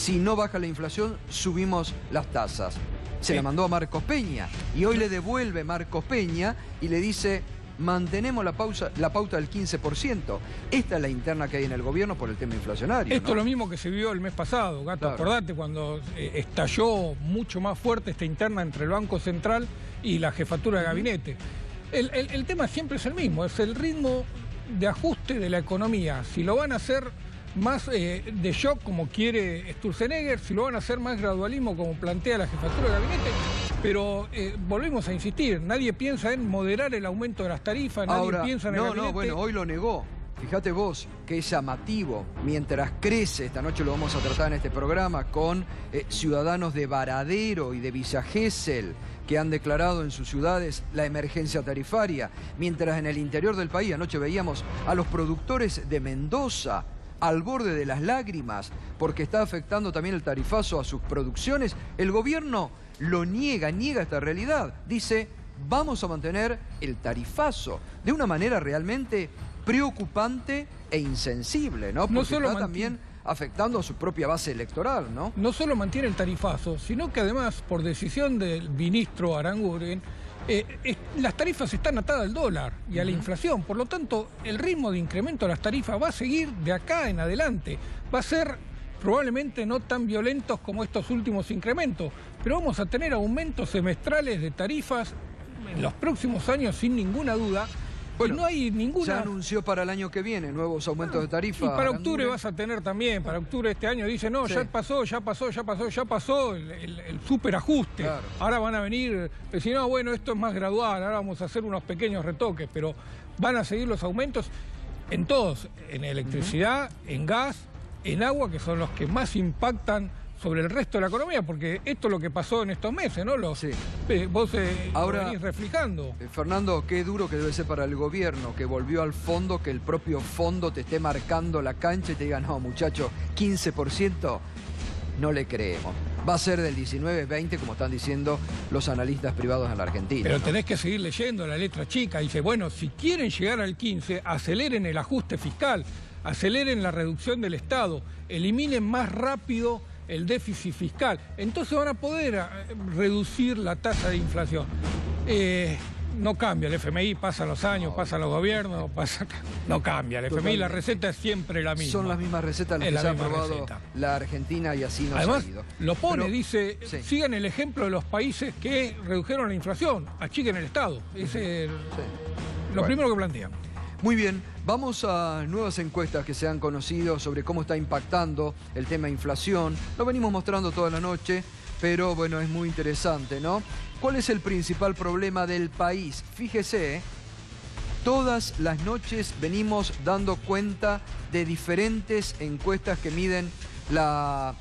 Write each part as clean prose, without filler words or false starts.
si no baja la inflación, subimos las tasas. Se la mandó a Marcos Peña y hoy le devuelve Marcos Peña y le dice, mantenemos la pauta del 15%. Esta es la interna que hay en el gobierno por el tema inflacionario. Esto es lo mismo que se vio el mes pasado, Gato. Claro. Acordate cuando estalló mucho más fuerte esta interna entre el Banco Central y la jefatura de gabinete. El tema siempre es el mismo, es el ritmo de ajuste de la economía. Si lo van a hacer más de shock como quiere Sturzenegger, si lo van a hacer más gradualismo como plantea la jefatura de gabinete, pero volvemos a insistir, nadie piensa en moderar el aumento de las tarifas, nadie piensa en el gabinete. No, bueno, hoy lo negó. Fíjate vos que es llamativo, mientras crece, esta noche lo vamos a tratar en este programa, con ciudadanos de Varadero y de Villa Gesell que han declarado en sus ciudades la emergencia tarifaria, mientras en el interior del país, anoche veíamos a los productores de Mendoza al borde de las lágrimas, porque está afectando también el tarifazo a sus producciones. El gobierno lo niega esta realidad. Dice, vamos a mantener el tarifazo de una manera realmente preocupante e insensible, ¿no? Porque está también afectando a su propia base electoral, ¿no? No solo mantiene el tarifazo, sino que además, por decisión del ministro Aranguren, las tarifas están atadas al dólar y a la inflación. Por lo tanto, el ritmo de incremento de las tarifas va a seguir de acá en adelante. Va a ser probablemente no tan violentos como estos últimos incrementos, pero vamos a tener aumentos semestrales de tarifas en los próximos años sin ninguna duda. Bueno, no hay ninguna... Se anunció para el año que viene nuevos aumentos de tarifa. Y para octubre vas a tener también, para octubre de este año dice, no, sí, ya pasó el superajuste. Claro. Ahora van a venir, decir, no, bueno, esto es más gradual, ahora vamos a hacer unos pequeños retoques, pero van a seguir los aumentos en todos, en electricidad, en gas, en agua, que son los que más impactan sobre el resto de la economía, porque esto es lo que pasó en estos meses, ¿no? Vos ahora lo venís reflejando. Fernando, qué duro que debe ser para el gobierno, que volvió al fondo, que el propio fondo te esté marcando la cancha y te diga, no, muchacho, 15%, no le creemos. Va a ser del 19-20, como están diciendo los analistas privados en la Argentina. Pero tenés que seguir leyendo la letra chica. Dice, bueno, si quieren llegar al 15, aceleren el ajuste fiscal, aceleren la reducción del Estado, eliminen más rápido el déficit fiscal. Entonces van a poder reducir la tasa de inflación. No cambia, el FMI pasa los años, pasa los gobiernos, no cambia. El FMI, la receta es siempre la misma. Son las mismas recetas las que se ha aprobado la Argentina y así nos Además, ha ido. lo pone, dice, sigan el ejemplo de los países que redujeron la inflación, achiquen el Estado. Es lo primero que plantean. Muy bien, vamos a nuevas encuestas que se han conocido sobre cómo está impactando el tema inflación. Lo venimos mostrando toda la noche, pero bueno, es muy interesante, ¿no? ¿Cuál es el principal problema del país? Fíjese, todas las noches venimos dando cuenta de diferentes encuestas que miden la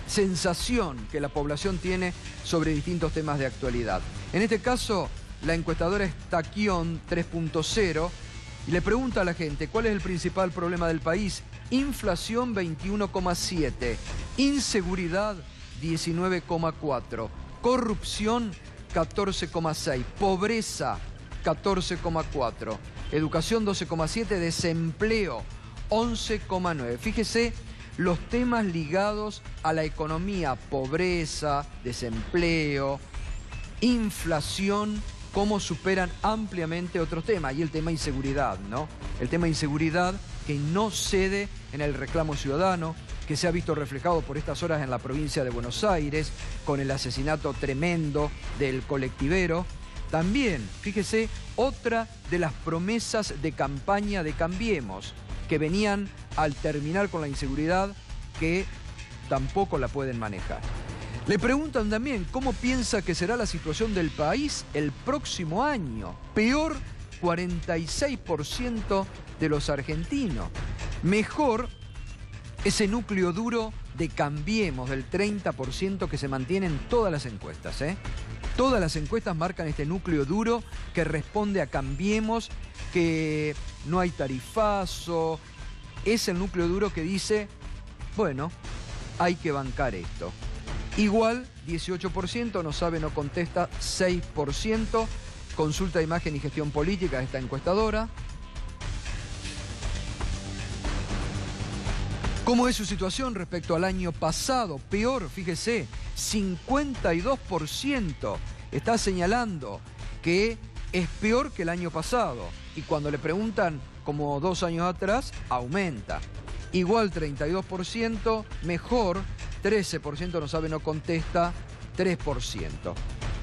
sensación que la población tiene sobre distintos temas de actualidad. En este caso, la encuestadora es Taquión 3.0, y le pregunta a la gente, ¿cuál es el principal problema del país? Inflación 21,7, inseguridad 19,4, corrupción 14,6, pobreza 14,4, educación 12,7, desempleo 11,9. Fíjese los temas ligados a la economía, pobreza, desempleo, inflación, cómo superan ampliamente otros temas, y el tema inseguridad, ¿no? El tema inseguridad que no cede en el reclamo ciudadano, que se ha visto reflejado por estas horas en la provincia de Buenos Aires, con el asesinato tremendo del colectivero. También, fíjese, otra de las promesas de campaña de Cambiemos, que venían al terminar con la inseguridad, que tampoco la pueden manejar. Le preguntan también cómo piensa que será la situación del país el próximo año. Peor, 46% de los argentinos. Mejor, ese núcleo duro de Cambiemos, del 30% que se mantiene en todas las encuestas, ¿eh? Todas las encuestas marcan este núcleo duro que responde a Cambiemos, que no hay tarifazo. Es el núcleo duro que dice, bueno, hay que bancar esto. Igual, 18%, no sabe, no contesta, 6%. Consulta Imagen y Gestión Política de esta encuestadora. ¿Cómo es su situación respecto al año pasado? Peor, fíjese, 52% está señalando que es peor que el año pasado. Y cuando le preguntan como 2 años atrás, aumenta. Igual 32%, mejor 13% no sabe, no contesta, 3%.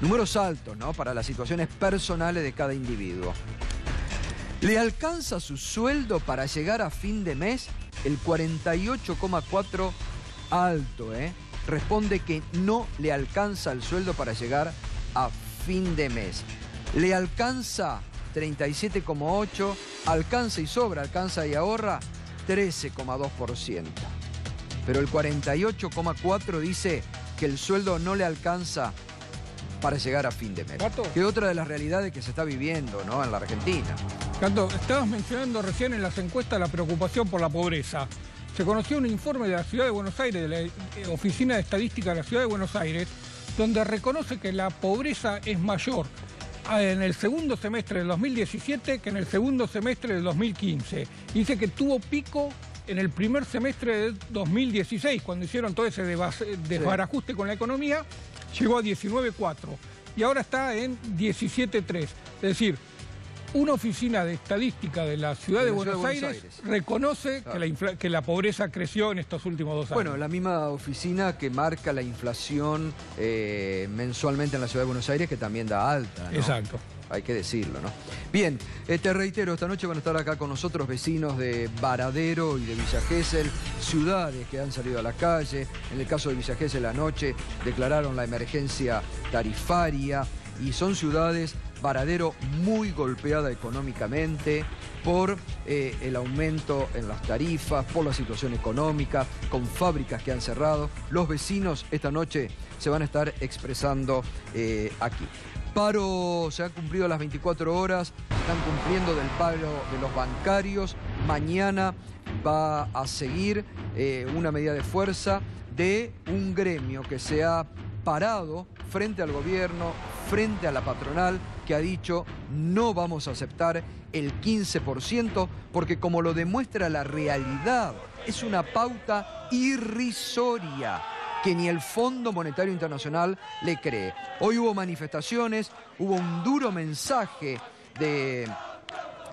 Números altos, ¿no? Para las situaciones personales de cada individuo. ¿Le alcanza su sueldo para llegar a fin de mes? El 48,4% alto, responde que no le alcanza el sueldo para llegar a fin de mes. ¿Le alcanza? 37,8%. ¿Alcanza y sobra? ¿Alcanza y ahorra? 13,2%. Pero el 48,4% dice que el sueldo no le alcanza para llegar a fin de mes. Gato, que es otra de las realidades que se está viviendo, ¿no?, en la Argentina. Gato, estabas mencionando recién en las encuestas la preocupación por la pobreza. Se conoció un informe de la Ciudad de Buenos Aires, de la Oficina de Estadística de la Ciudad de Buenos Aires, donde reconoce que la pobreza es mayor en el segundo semestre del 2017 que en el segundo semestre del 2015. Dice que tuvo pico en el primer semestre del 2016, cuando hicieron todo ese desbarajuste con la economía, llegó a 19,4 y ahora está en 17,3. Es decir, una oficina de estadística de la Ciudad de Buenos Aires reconoce que la pobreza creció en estos últimos 2 años. Bueno, la misma oficina que marca la inflación mensualmente en la Ciudad de Buenos Aires, que también da alta, ¿no? Exacto. Hay que decirlo, ¿no? Bien, te reitero, esta noche van a estar acá con nosotros vecinos de Varadero y de Villa Gesell, ciudades que han salido a la calle. En el caso de Villa Gesell, anoche declararon la emergencia tarifaria y son ciudades, Varadero, muy golpeada económicamente por el aumento en las tarifas, por la situación económica, con fábricas que han cerrado. Los vecinos esta noche se van a estar expresando aquí. Paro, se han cumplido las 24 horas, están cumpliendo del paro de los bancarios. Mañana va a seguir una medida de fuerza de un gremio que se ha parado frente al gobierno, frente a la patronal, que ha dicho no vamos a aceptar el 15%, porque como lo demuestra la realidad, es una pauta irrisoria que ni el Fondo Monetario Internacional le cree. Hoy hubo manifestaciones, hubo un duro mensaje de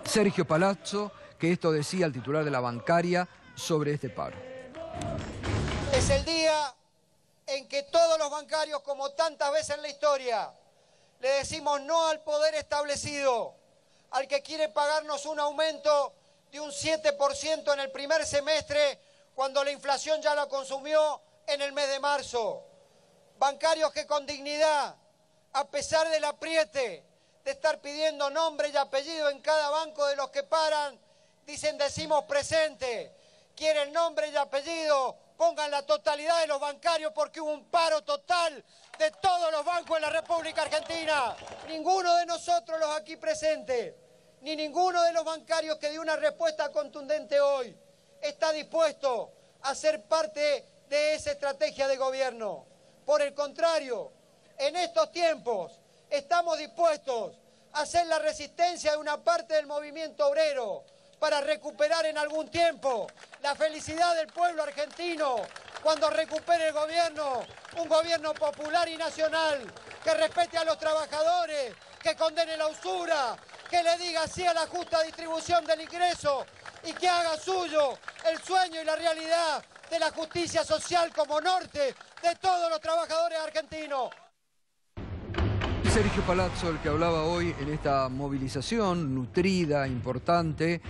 Sergio Palazzo, que esto decía el titular de la bancaria sobre este paro. Es el día en que todos los bancarios, como tantas veces en la historia, le decimos no al poder establecido, al que quiere pagarnos un aumento de un 7% en el primer semestre, cuando la inflación ya la consumió en el mes de marzo. Bancarios que con dignidad, a pesar del apriete de estar pidiendo nombre y apellido en cada banco de los que paran, dicen decimos presente, quieren nombre y apellido, pongan la totalidad de los bancarios porque hubo un paro total de todos los bancos de la República Argentina. Ninguno de nosotros los aquí presentes, ni ninguno de los bancarios que dio una respuesta contundente hoy, está dispuesto a ser parte de esa estrategia de gobierno. Por el contrario, en estos tiempos estamos dispuestos a hacer la resistencia de una parte del movimiento obrero para recuperar en algún tiempo la felicidad del pueblo argentino cuando recupere el gobierno, un gobierno popular y nacional que respete a los trabajadores, que condene la usura, que le diga sí a la justa distribución del ingreso y que haga suyo el sueño y la realidad de la justicia social como norte de todos los trabajadores argentinos. Sergio Palazzo, el que hablaba hoy en esta movilización nutrida, importante,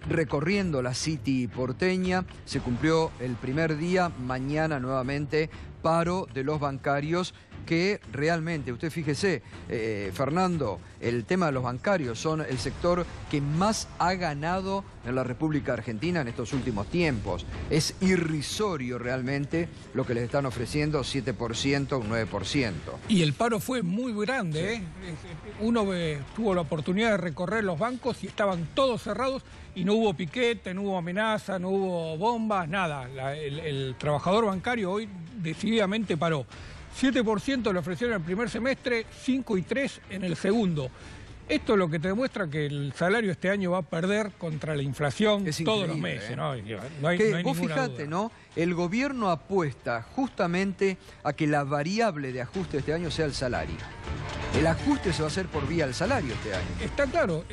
recorriendo la City porteña. Se cumplió el primer día, mañana nuevamente paro de los bancarios, que realmente, usted fíjese, Fernando, el tema de los bancarios son el sector que más ha ganado en la República Argentina en estos últimos tiempos. Es irrisorio realmente lo que les están ofreciendo, 7%, un 9%. Y el paro fue muy grande, ¿eh? Uno tuvo la oportunidad de recorrer los bancos y estaban todos cerrados y no hubo piquete, no hubo amenaza, no hubo bombas, nada. El trabajador bancario hoy decididamente paró. 7% le ofrecieron en el primer semestre, 5 y 3 en el segundo. Esto es lo que te demuestra que el salario este año va a perder contra la inflación todos los meses, ¿no? No hay vos ninguna fijate, duda. ¿no? El gobierno apuesta justamente a que la variable de ajuste este año sea el salario. El ajuste se va a hacer por vía del salario este año. Está claro,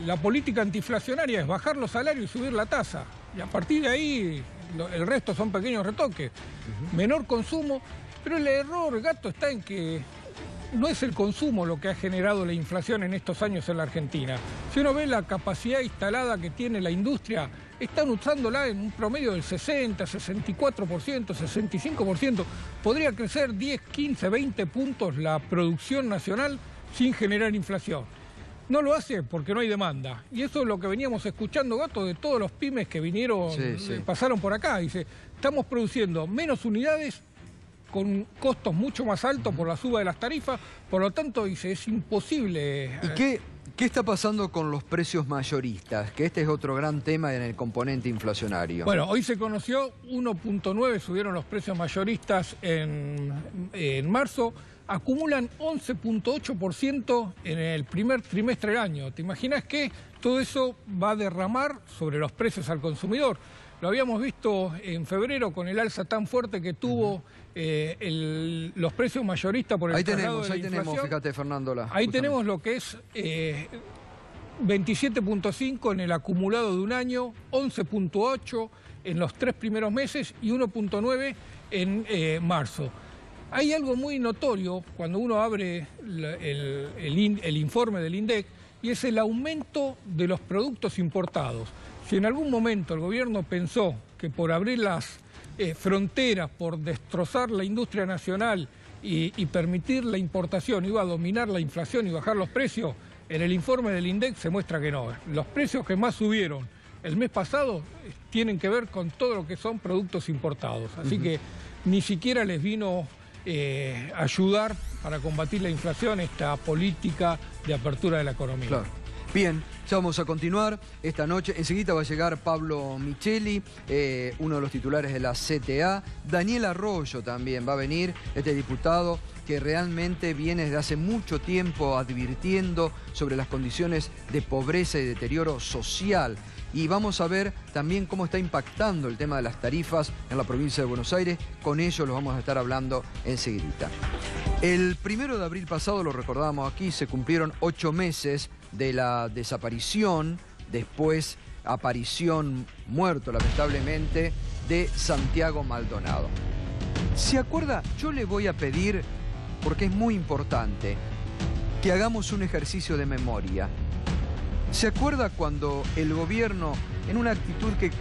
la política antiinflacionaria es bajar los salarios y subir la tasa. Y a partir de ahí, el resto son pequeños retoques. Menor consumo, pero el error, Gato, está en que no es el consumo lo que ha generado la inflación en estos años en la Argentina. Si uno ve la capacidad instalada que tiene la industria, están usándola en un promedio del 60, 64%, 65%. Podría crecer 10, 15, 20 puntos la producción nacional sin generar inflación. No lo hace porque no hay demanda. Y eso es lo que veníamos escuchando, Gato, de todos los pymes que vinieron, pasaron por acá. Dice, estamos produciendo menos unidades con costos mucho más altos por la suba de las tarifas, por lo tanto, dice, es imposible. ¿Y qué está pasando con los precios mayoristas? Que este es otro gran tema en el componente inflacionario. Bueno, hoy se conoció 1.9, subieron los precios mayoristas en marzo, acumulan 11.8% en el primer trimestre del año. ¿Te imaginas que todo eso va a derramar sobre los precios al consumidor? Lo habíamos visto en febrero con el alza tan fuerte que tuvo los precios mayoristas por el traslado de la inflación. Tenemos, fíjate, Fernando. Ahí tenemos lo que es 27.5 en el acumulado de un año, 11.8 en los 3 primeros meses y 1.9 en marzo. Hay algo muy notorio cuando uno abre el informe del INDEC y es el aumento de los productos importados. Si en algún momento el gobierno pensó que por abrir las fronteras, por destrozar la industria nacional y permitir la importación iba a dominar la inflación y bajar los precios, en el informe del INDEC se muestra que no. Los precios que más subieron el mes pasado tienen que ver con todo lo que son productos importados. Así que ni siquiera les vino ayudar para combatir la inflación esta política de apertura de la economía. Claro. Bien, ya vamos a continuar esta noche. Enseguida va a llegar Pablo Micheli, uno de los titulares de la CTA. Daniel Arroyo también va a venir, este diputado que realmente viene desde hace mucho tiempo advirtiendo sobre las condiciones de pobreza y deterioro social. Y vamos a ver también cómo está impactando el tema de las tarifas en la provincia de Buenos Aires. Con ello lo vamos a estar hablando enseguida. El 1 de abril pasado, lo recordábamos aquí, se cumplieron 8 meses de la desaparición, después aparición muerto lamentablemente, de Santiago Maldonado. ¿Se acuerda? Yo le voy a pedir, porque es muy importante, que hagamos un ejercicio de memoria. ¿Se acuerda cuando el gobierno, en una actitud que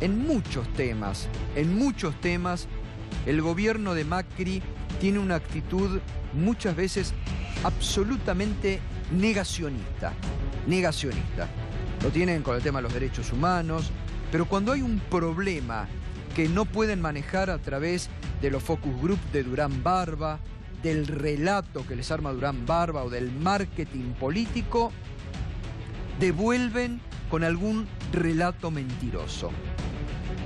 en muchos temas, el gobierno de Macri tiene una actitud muchas veces absolutamente negacionista? Lo tienen con el tema de los derechos humanos, pero cuando hay un problema que no pueden manejar a través de los focus group de Durán Barba, del relato que les arma Durán Barba o del marketing político, devuelven con algún relato mentiroso.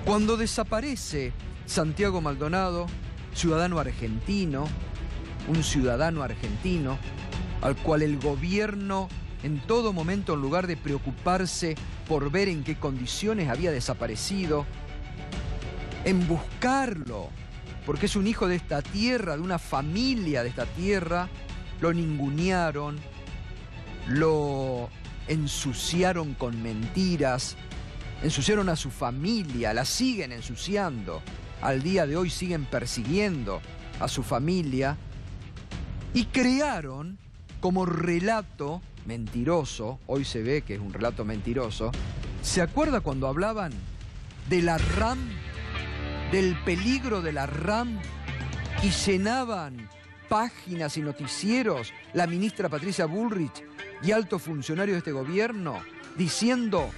Cuando desaparece Santiago Maldonado, ciudadano argentino, un ciudadano argentino al cual el gobierno en todo momento, en lugar de preocuparse por ver en qué condiciones había desaparecido, en buscarlo, porque es un hijo de esta tierra, de una familia de esta tierra, lo ningunearon, lo ensuciaron con mentiras, ensuciaron a su familia, la siguen ensuciando, al día de hoy siguen persiguiendo a su familia y crearon como relato mentiroso, hoy se ve que es un relato mentiroso. ¿Se acuerda cuando hablaban de la RAM, del peligro de la RAM y llenaban páginas y noticieros la ministra Patricia Bullrich y altos funcionarios de este gobierno diciendo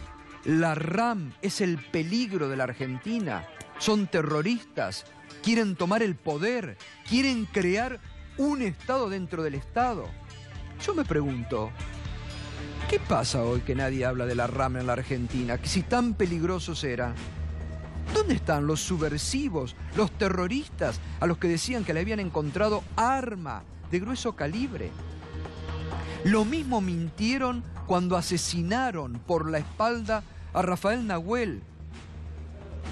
la RAM es el peligro de la Argentina, son terroristas, quieren tomar el poder, quieren crear un Estado dentro del Estado? Yo me pregunto, ¿qué pasa hoy que nadie habla de la RAM en la Argentina? Que si tan peligrosos eran. ¿Dónde están los subversivos, los terroristas a los que decían que le habían encontrado arma de grueso calibre? Lo mismo mintieron cuando asesinaron por la espalda a Rafael Nahuel,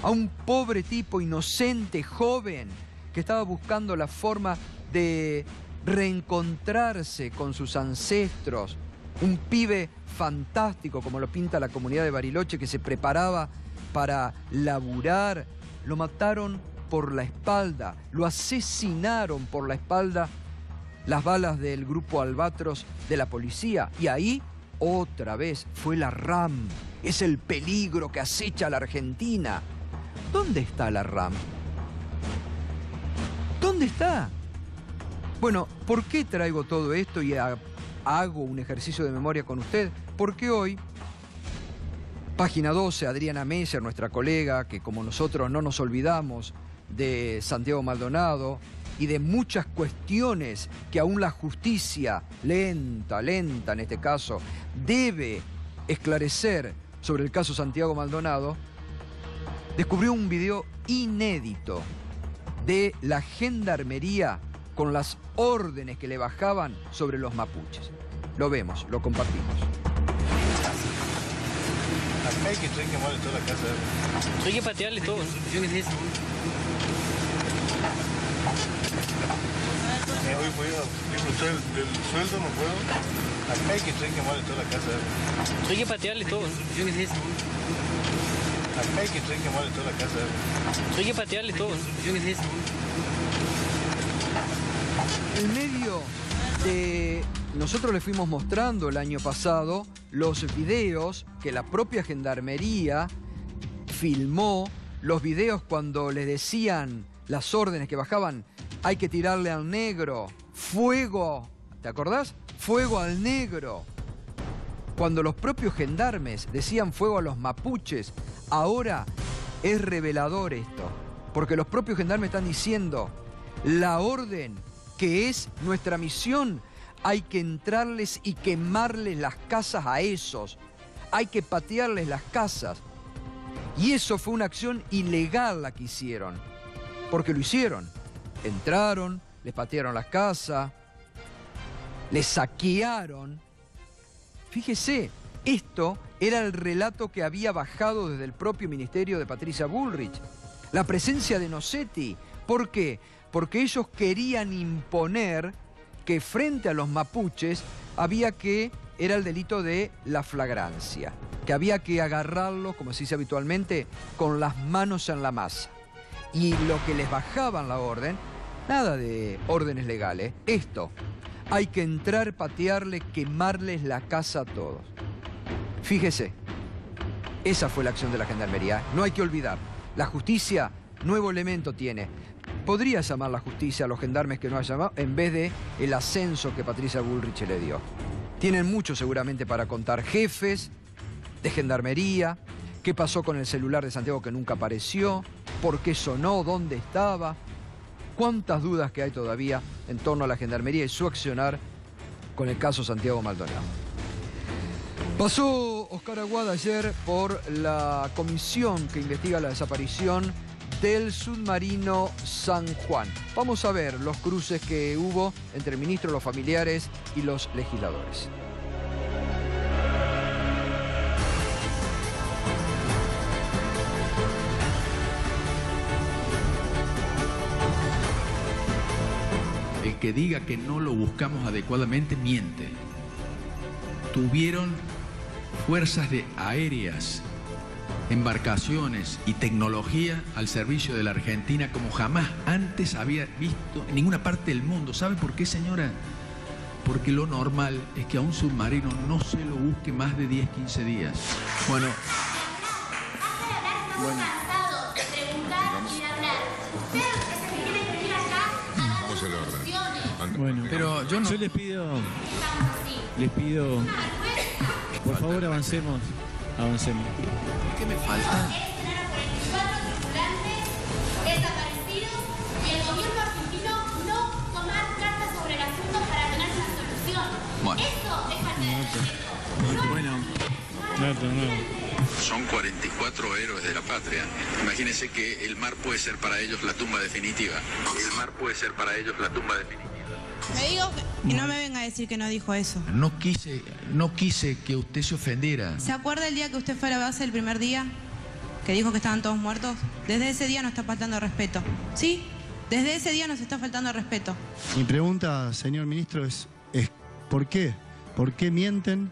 a un pobre tipo inocente, joven, que estaba buscando la forma de reencontrarse con sus ancestros. Un pibe fantástico, como lo pinta la comunidad de Bariloche, que se preparaba para laburar. Lo mataron por la espalda, lo asesinaron por la espalda las balas del grupo Albatros de la policía. Y ahí, otra vez, fue la RAM. Es el peligro que acecha a la Argentina. ¿Dónde está la RAM? ¿Dónde está? Bueno, ¿por qué traigo todo esto y hago un ejercicio de memoria con usted? Porque hoy, Página 12, Adriana Meyer, nuestra colega, que como nosotros no nos olvidamos de Santiago Maldonado y de muchas cuestiones que aún la justicia, lenta en este caso, debe esclarecer sobre el caso Santiago Maldonado, descubrió un video inédito de la gendarmería con las órdenes que le bajaban sobre los mapuches. Lo vemos, lo compartimos. Acá hay que quemarle toda la casa. Hay que patearle todo. Hoy voy a disfrutar del sueldo, no puedo. Acá hay que quemarle toda la casa. Hay que patearle todo. Acá hay que quemarle toda la casa. Hay que patearle todo. En medio de... Nosotros le fuimos mostrando el año pasado los videos que la propia Gendarmería filmó, los videos cuando le decían las órdenes que bajaban, hay que tirarle al negro, fuego, ¿te acordás? Fuego al negro. Cuando los propios gendarmes decían fuego a los mapuches, ahora es revelador esto, porque los propios gendarmes están diciendo, la orden que es nuestra misión, hay que entrarles y quemarles las casas a esos, hay que patearles las casas. Y eso fue una acción ilegal la que hicieron, porque lo hicieron. Entraron, les patearon las casas, les saquearon. Fíjese, esto era el relato que había bajado desde el propio ministerio de Patricia Bullrich. La presencia de Nocetti. ¿Por qué? Porque ellos querían imponer que frente a los mapuches era el delito de la flagrancia, que había que agarrarlos, como se dice habitualmente, con las manos en la masa. Y lo que les bajaban la orden, nada de órdenes legales, esto, hay que entrar, patearle, quemarles la casa a todos. Fíjese, esa fue la acción de la Gendarmería, no hay que olvidar. La justicia, nuevo elemento tiene. Podría llamar la justicia a los gendarmes que no ha llamado en vez de el ascenso que Patricia Bullrich le dio. Tienen mucho seguramente para contar, jefes de gendarmería, qué pasó con el celular de Santiago que nunca apareció, por qué sonó, dónde estaba, cuántas dudas que hay todavía en torno a la gendarmería y su accionar con el caso Santiago Maldonado. Pasó Oscar Aguada ayer por la comisión que investiga la desaparición del submarino San Juan. Vamos a ver los cruces que hubo entre el ministro, los familiares y los legisladores. El que diga que no lo buscamos adecuadamente miente. Tuvieron fuerzas aéreas, embarcaciones y tecnología al servicio de la Argentina como jamás antes había visto en ninguna parte del mundo. ¿Sabe por qué, señora? Porque lo normal es que a un submarino no se lo busque más de 10, 15 días. Bueno. Vamos al orden. Bueno, pero yo no... Yo les pido, por favor, avancemos. ¿Qué me falta? Desaparecidos y el gobierno argentino no tomar cartas sobre el asunto para tener una solución. Bueno. Eso es falta de No. Son 44 héroes de la patria. Imagínense que el mar puede ser para ellos la tumba definitiva. El mar puede ser para ellos la tumba definitiva. Me digo que no me venga a decir que no dijo eso. No quise que usted se ofendiera. ¿Se acuerda el día que usted fue a la base, el primer día? Que dijo que estaban todos muertos. Desde ese día nos está faltando respeto. ¿Sí? Desde ese día nos está faltando respeto. Mi pregunta, señor ministro, es ¿por qué? ¿Por qué mienten?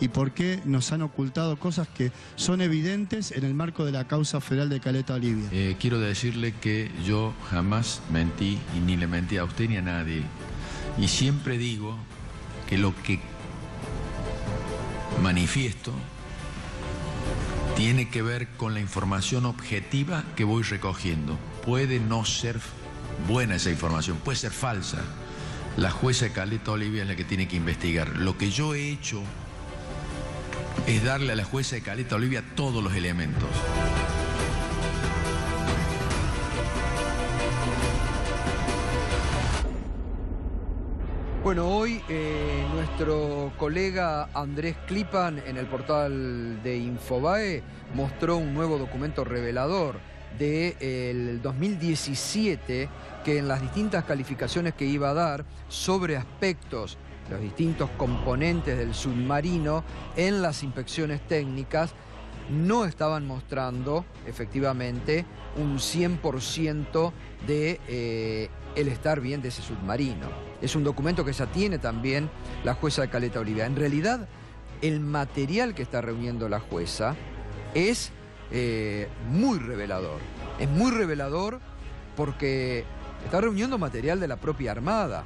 ¿Y por qué nos han ocultado cosas que son evidentes en el marco de la causa federal de Caleta Olivia? Quiero decirle que yo jamás mentí y ni le mentí a usted ni a nadie. Y siempre digo que lo que manifiesto tiene que ver con la información objetiva que voy recogiendo. Puede no ser buena esa información, puede ser falsa. La jueza de Caleta Olivia es la que tiene que investigar. Lo que yo he hecho es darle a la jueza de Caleta Olivia todos los elementos. Bueno, hoy nuestro colega Andrés Klipan en el portal de Infobae mostró un nuevo documento revelador del 2017 que en las distintas calificaciones que iba a dar sobre aspectos, los distintos componentes del submarino en las inspecciones técnicas no estaban mostrando efectivamente un 100% de el estar bien de ese submarino. Es un documento que ya tiene también la jueza de Caleta Olivia. En realidad, el material que está reuniendo la jueza es muy revelador. Es muy revelador porque está reuniendo material de la propia Armada.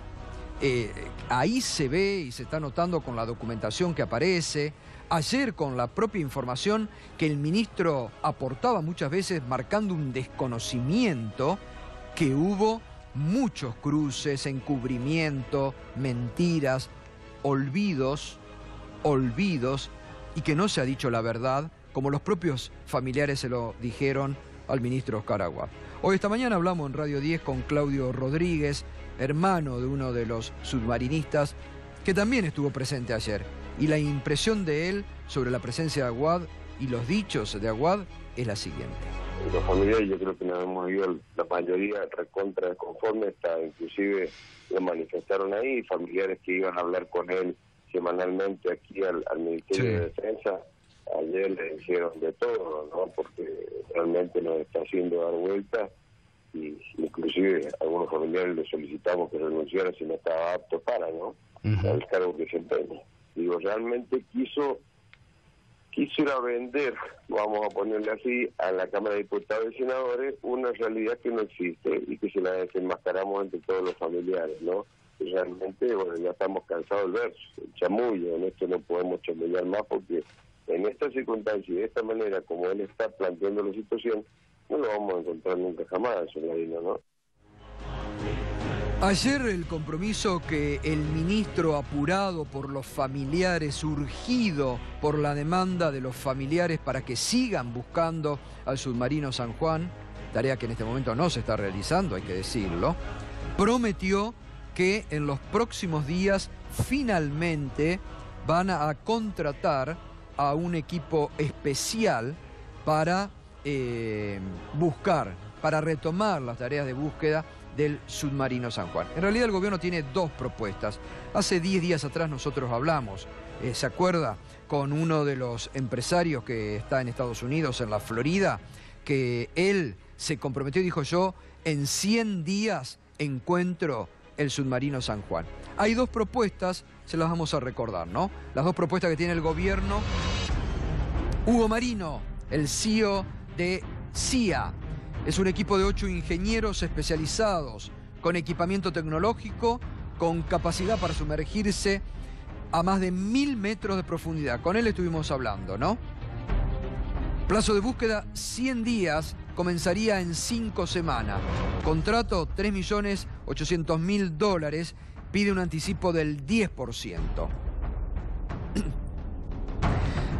Ahí se ve y se está notando con la documentación que aparece. Ayer con la propia información que el ministro aportaba muchas veces marcando un desconocimiento, que hubo muchos cruces, encubrimiento, mentiras, olvidos, y que no se ha dicho la verdad, como los propios familiares se lo dijeron al ministro Oscar Aguad. Hoy esta mañana hablamos en Radio 10 con Claudio Rodríguez, hermano de uno de los submarinistas, que también estuvo presente ayer. Y la impresión de él sobre la presencia de Aguad y los dichos de Aguad es la siguiente. Los familiares, yo creo que nos hemos ido la mayoría recontra conforme, inclusive lo manifestaron ahí, familiares que iban a hablar con él semanalmente aquí al Ministerio de Defensa, ayer le dijeron de todo, ¿no? Porque realmente nos está haciendo dar vueltas y inclusive a algunos familiares le solicitamos que renunciara si no estaba apto para, ¿no? Al cargo que se empeña. Digo, realmente quiso ir a vender, vamos a ponerle así, a la Cámara de Diputados y Senadores una realidad que no existe y que se la desenmascaramos entre todos los familiares, ¿no? Y realmente, bueno, ya estamos cansados del verso, el chamullo, en esto no podemos chamullar más porque en esta circunstancia y de esta manera como él está planteando la situación, no lo vamos a encontrar nunca jamás, Solarino, ¿no? Ayer el compromiso que el ministro, apurado por los familiares, urgido por la demanda de los familiares para que sigan buscando al submarino San Juan, tarea que en este momento no se está realizando, hay que decirlo, prometió que en los próximos días finalmente van a contratar a un equipo especial para buscar, para retomar las tareas de búsqueda del submarino San Juan. En realidad el gobierno tiene dos propuestas. Hace 10 días atrás nosotros hablamos, ¿se acuerda? Con uno de los empresarios que está en Estados Unidos, en la Florida, que él se comprometió y dijo yo, en 100 días encuentro el submarino San Juan. Hay dos propuestas, se las vamos a recordar, ¿no? Las dos propuestas que tiene el gobierno. Hugo Marino, el CEO de CIA, es un equipo de 8 ingenieros especializados, con equipamiento tecnológico, con capacidad para sumergirse a más de 1000 metros de profundidad. Con él estuvimos hablando, ¿no? Plazo de búsqueda, 100 días, comenzaría en 5 semanas. Contrato, $3.800.000, pide un anticipo del 10%.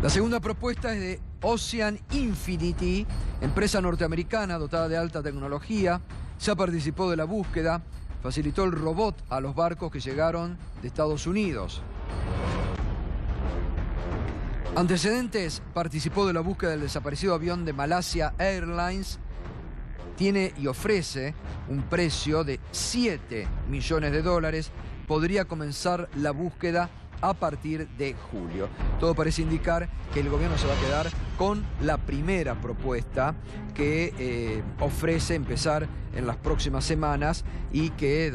La segunda propuesta es de Ocean Infinity, empresa norteamericana dotada de alta tecnología. Ya participó de la búsqueda, facilitó el robot a los barcos que llegaron de Estados Unidos. Antecedentes, participó de la búsqueda del desaparecido avión de Malaysia Airlines. Tiene y ofrece un precio de $7 millones podría comenzar la búsqueda a partir de julio. Todo parece indicar que el gobierno se va a quedar con la primera propuesta que ofrece empezar en las próximas semanas y que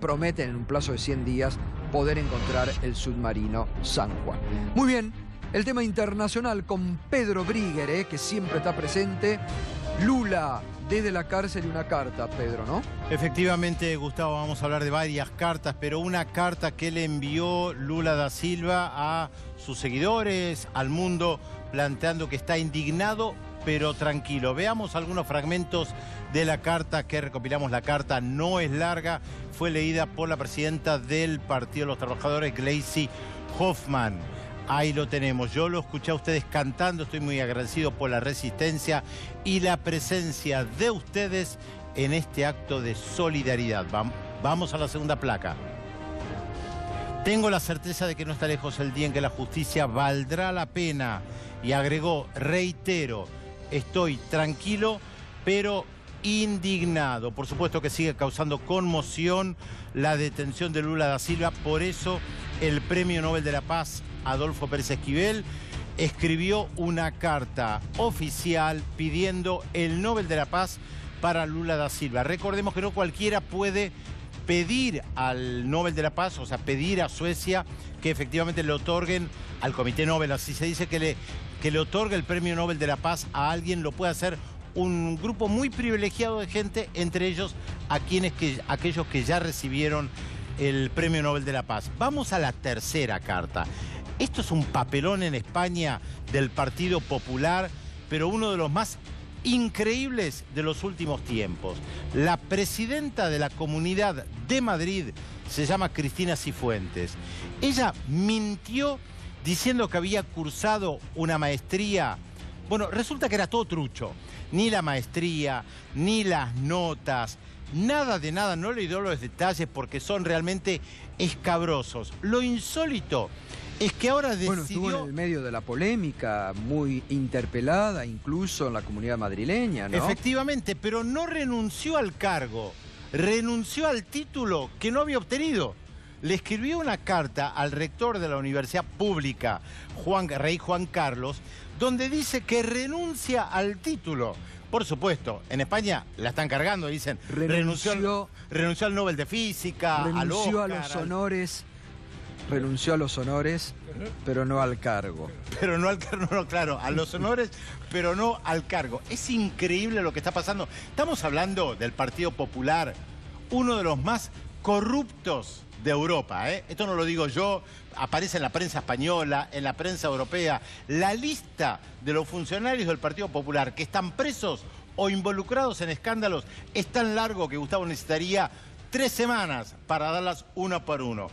promete en un plazo de 100 días poder encontrar el submarino San Juan. Muy bien, el tema internacional con Pedro Brigger, que siempre está presente. Lula, desde la cárcel, y una carta, Pedro, ¿no? Efectivamente, Gustavo, vamos a hablar de varias cartas, pero una carta que le envió Lula da Silva a sus seguidores, al mundo, planteando que está indignado, pero tranquilo. Veamos algunos fragmentos de la carta que recopilamos. La carta no es larga, fue leída por la presidenta del Partido de los Trabajadores, Gleisi Hoffmann. Ahí lo tenemos. Yo lo escuché a ustedes cantando. Estoy muy agradecido por la resistencia y la presencia de ustedes en este acto de solidaridad. Vamos a la segunda placa. Tengo la certeza de que no está lejos el día en que la justicia valdrá la pena. Y agregó, reitero, estoy tranquilo, pero indignado. Por supuesto que sigue causando conmoción la detención de Lula da Silva. Por eso el Premio Nobel de la Paz, Adolfo Pérez Esquivel, escribió una carta oficial pidiendo el Nobel de la Paz para Lula da Silva. Recordemos que no cualquiera puede pedir al Nobel de la Paz, o sea, pedir a Suecia que efectivamente le otorguen al Comité Nobel, así se dice, que le otorgue el Premio Nobel de la Paz a alguien. Lo puede hacer un grupo muy privilegiado de gente, entre ellos aquellos que ya recibieron el Premio Nobel de la Paz. Vamos a la tercera carta. Esto es un papelón en España del Partido Popular, pero uno de los más increíbles de los últimos tiempos. La presidenta de la Comunidad de Madrid se llama Cristina Cifuentes. Ella mintió diciendo que había cursado una maestría. Bueno, resulta que era todo trucho. Ni la maestría, ni las notas, nada de nada. No le doy los detalles porque son realmente escabrosos. Lo insólito es que ahora decidió... Bueno, estuvo en el medio de la polémica, muy interpelada, incluso en la comunidad madrileña, ¿no? Efectivamente, pero no renunció al cargo, renunció al título que no había obtenido. Le escribió una carta al rector de la Universidad Pública, Rey Juan Carlos, donde dice que renuncia al título. Por supuesto, en España la están cargando, dicen, renunció al Nobel de Física, al Oscar, renunció a los honores, pero no al cargo. Pero no al cargo, no, claro, a los honores, pero no al cargo. Es increíble lo que está pasando. Estamos hablando del Partido Popular, uno de los más corruptos de Europa, ¿eh? Esto no lo digo yo, aparece en la prensa española, en la prensa europea. La lista de los funcionarios del Partido Popular que están presos o involucrados en escándalos es tan largo que Gustavo necesitaría 3 semanas para darlas uno por uno.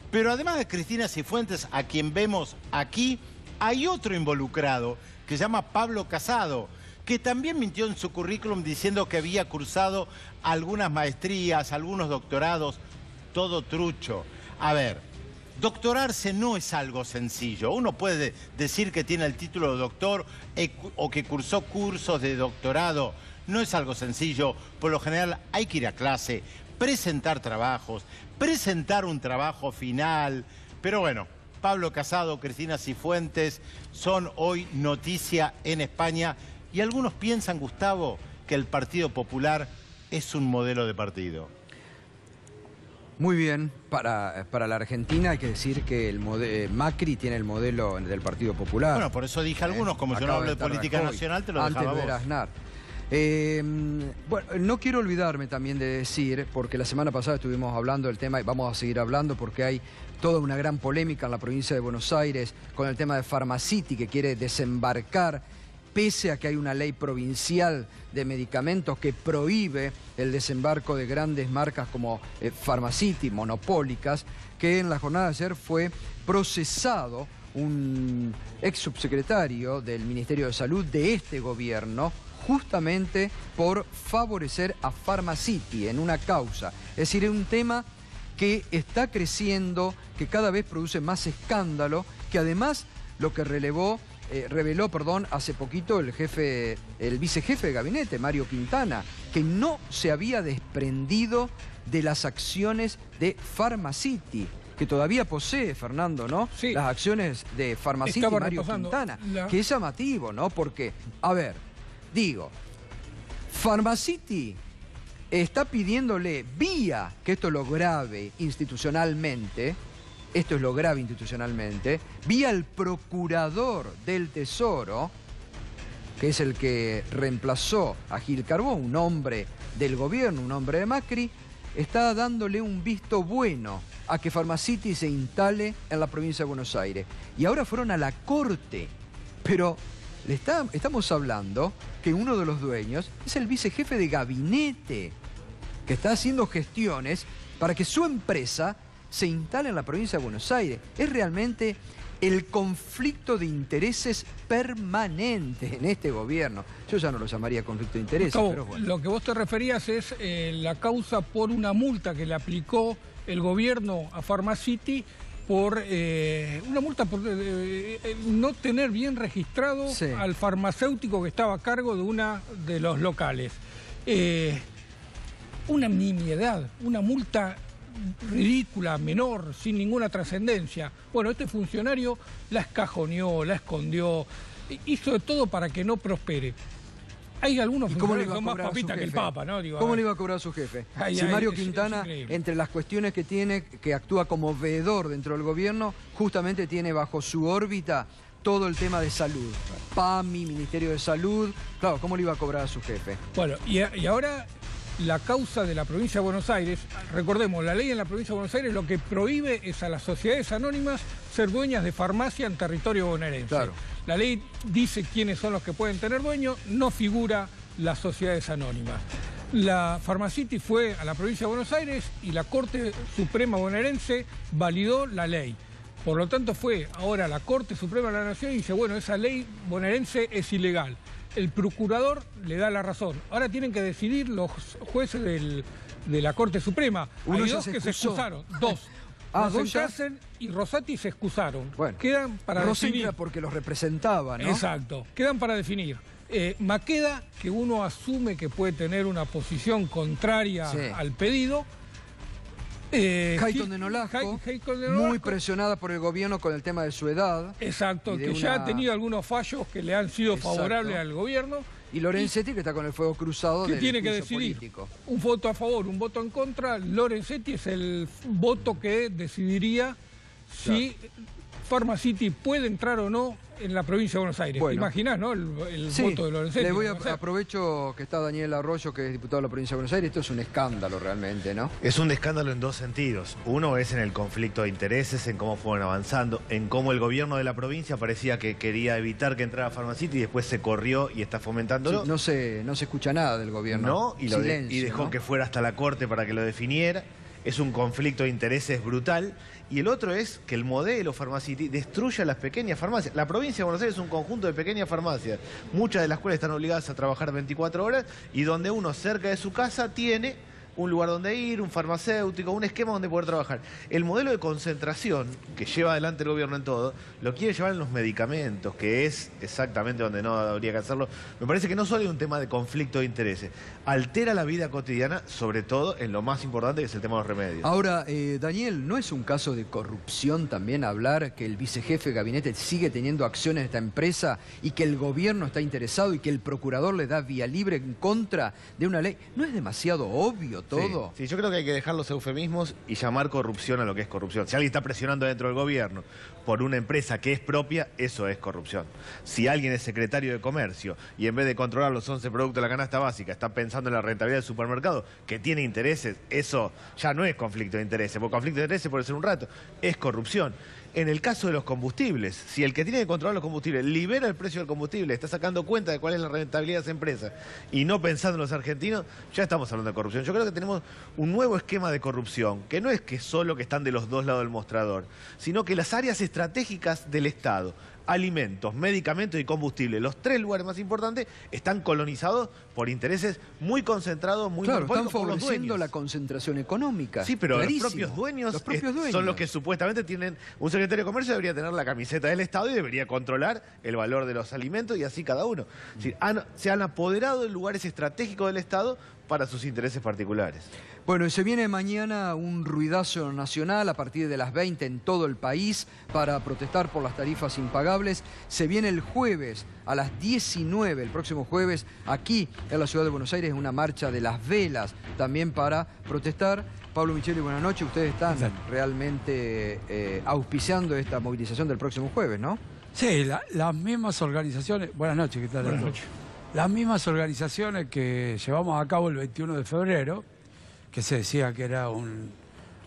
Pero además de Cristina Cifuentes, a quien vemos aquí, hay otro involucrado que se llama Pablo Casado, que también mintió en su currículum diciendo que había cursado algunas maestrías, algunos doctorados, todo trucho. A ver, doctorarse no es algo sencillo. Uno puede decir que tiene el título de doctor o que cursó cursos de doctorado. No es algo sencillo. Por lo general hay que ir a clase, presentar trabajos, presentar un trabajo final. Pero bueno, Pablo Casado, Cristina Cifuentes son hoy noticia en España. Y algunos piensan, Gustavo, que el Partido Popular es un modelo de partido. Muy bien, para la Argentina hay que decir que Macri tiene el modelo del Partido Popular. Bueno, por eso dije algunos, como yo no hablo de política nacional, te lo dejaba vos. Aznar. Bueno, no quiero olvidarme también de decir, porque la semana pasada estuvimos hablando del tema y vamos a seguir hablando porque hay toda una gran polémica en la provincia de Buenos Aires con el tema de Pharmacity, que quiere desembarcar, pese a que hay una ley provincial de medicamentos que prohíbe el desembarco de grandes marcas como Pharmacity, monopólicas, que en la jornada de ayer fue procesado un ex subsecretario del Ministerio de Salud de este gobierno, justamente por favorecer a Pharmacity en una causa. Es decir, es un tema que está creciendo, que cada vez produce más escándalo, que además lo que relevó reveló, hace poquito el vicejefe de gabinete, Mario Quintana, que no se había desprendido de las acciones de Pharmacity, que todavía posee, Fernando, ¿no? Sí. Las acciones de Pharmacity y Mario Quintana, que es llamativo, ¿no? Porque, a ver, digo, Pharmacity está pidiéndole vía, que esto es lo grave institucionalmente, vía el procurador del Tesoro, que es el que reemplazó a Gil Carbó, un hombre del gobierno, un hombre de Macri, está dándole un visto bueno a que Pharmacity se instale en la provincia de Buenos Aires. Y ahora fueron a la corte, pero estamos hablando que uno de los dueños es el vicejefe de gabinete, que está haciendo gestiones para que su empresa se instale en la provincia de Buenos Aires. Es realmente el conflicto de intereses permanente en este gobierno. Yo ya no lo llamaría conflicto de intereses, pero bueno. Lo que vos te referías es la causa por una multa que le aplicó el gobierno a Pharmacity por una multa por no tener bien registrado al farmacéutico que estaba a cargo de una de los locales. Una nimiedad, una multa ridícula, menor, sin ninguna trascendencia. Bueno, este funcionario la escajoneó, la escondió, hizo de todo para que no prospere. Hay algunos funcionarios que son más papitas que el Papa, ¿no? Digo, ¿cómo le iba a cobrar a su jefe? Si Mario Quintana, entre las cuestiones que tiene, que actúa como veedor dentro del gobierno, justamente tiene bajo su órbita todo el tema de salud. PAMI, Ministerio de Salud. Claro, ¿cómo le iba a cobrar a su jefe? Bueno, y ahora la causa de la provincia de Buenos Aires, recordemos, la ley en la provincia de Buenos Aires lo que prohíbe es a las sociedades anónimas ser dueñas de farmacia en territorio bonaerense. Claro. La ley dice quiénes son los que pueden tener dueños, no figura las sociedades anónimas. La Pharmacity fue a la provincia de Buenos Aires y la Corte Suprema bonaerense validó la ley. Por lo tanto fue ahora la Corte Suprema de la Nación y dice, bueno, esa ley bonaerense es ilegal. El procurador le da la razón. Ahora tienen que decidir los jueces de la Corte Suprema. Hay dos que se excusaron. Dos. Rosencasen y Rosati se excusaron. Bueno, quedan para definir. Porque los representaba, ¿no? Exacto. Quedan para definir. Maqueda, que uno asume que puede tener una posición contraria al pedido. Hayton de Nolasco, muy presionada por el gobierno con el tema de su edad. Exacto, que ya ha tenido algunos fallos que le han sido favorables al gobierno. Y Lorenzetti, que está con el fuego cruzado del tiene que decidir político. Un voto a favor, un voto en contra. Lorenzetti es el voto que decidiría si Pharmacity puede entrar o no en la provincia de Buenos Aires. Bueno, imaginás, ¿no? El voto de Lorenzetti. Aprovecho que está Daniel Arroyo, que es diputado de la provincia de Buenos Aires. Esto es un escándalo realmente, ¿no? Es un escándalo en dos sentidos. Uno es en el conflicto de intereses, en cómo fueron avanzando, en cómo el gobierno de la provincia parecía que quería evitar que entrara Pharmacity y después se corrió y está fomentándolo. Sí, no se escucha nada del gobierno. No, y dejó que fuera hasta la Corte para que lo definiera. Es un conflicto de intereses brutal. Y el otro es que el modelo Pharmacity destruye a las pequeñas farmacias. La provincia de Buenos Aires es un conjunto de pequeñas farmacias, muchas de las cuales están obligadas a trabajar 24 horas y donde uno cerca de su casa tiene un lugar donde ir, un farmacéutico, un esquema donde poder trabajar. El modelo de concentración que lleva adelante el gobierno en todo, lo quiere llevar en los medicamentos, que es exactamente donde no habría que hacerlo. Me parece que no solo hay un tema de conflicto de intereses, altera la vida cotidiana, sobre todo en lo más importante que es el tema de los remedios. Ahora, Daniel, ¿no es un caso de corrupción también hablar que el vicejefe de gabinete sigue teniendo acciones en esta empresa y que el gobierno está interesado y que el procurador le da vía libre en contra de una ley? ¿No es demasiado obvio todo? Sí, yo creo que hay que dejar los eufemismos y llamar corrupción a lo que es corrupción. Si alguien está presionando dentro del gobierno por una empresa que es propia, eso es corrupción. Si alguien es secretario de comercio y en vez de controlar los 11 productos de la canasta básica está pensando en la rentabilidad del supermercado, que tiene intereses, eso ya no es conflicto de intereses, porque conflicto de intereses puede ser un rato, es corrupción. En el caso de los combustibles, si el que tiene que controlar los combustibles libera el precio del combustible, está sacando cuenta de cuál es la rentabilidad de esa empresa y no pensando en los argentinos, ya estamos hablando de corrupción. Yo creo que tenemos un nuevo esquema de corrupción, que no es que solo que están de los dos lados del mostrador, sino que las áreas estratégicas del Estado, alimentos, medicamentos y combustible. Los 3 lugares más importantes están colonizados por intereses muy concentrados, muy claro, están por los favoreciendo dueños. la concentración económica. Sí, pero clarísimo. los propios dueños, Los propios dueños son los que supuestamente tienen... Un secretario de Comercio debería tener la camiseta del Estado y debería controlar el valor de los alimentos y así cada uno. Es decir, se han apoderado de lugares estratégicos del Estado para sus intereses particulares. Bueno, y se viene mañana un ruidazo nacional a partir de las 20 en todo el país para protestar por las tarifas impagables. Se viene el jueves a las 19, el próximo jueves, aquí en la ciudad de Buenos Aires, una marcha de las velas también para protestar. Pablo Micheli, buenas noches. Ustedes están realmente auspiciando esta movilización del próximo jueves, ¿no? Sí, las mismas organizaciones... Buenas noches, ¿qué tal? Buenas noches. Las mismas organizaciones que llevamos a cabo el 21 de febrero, que se decía que era un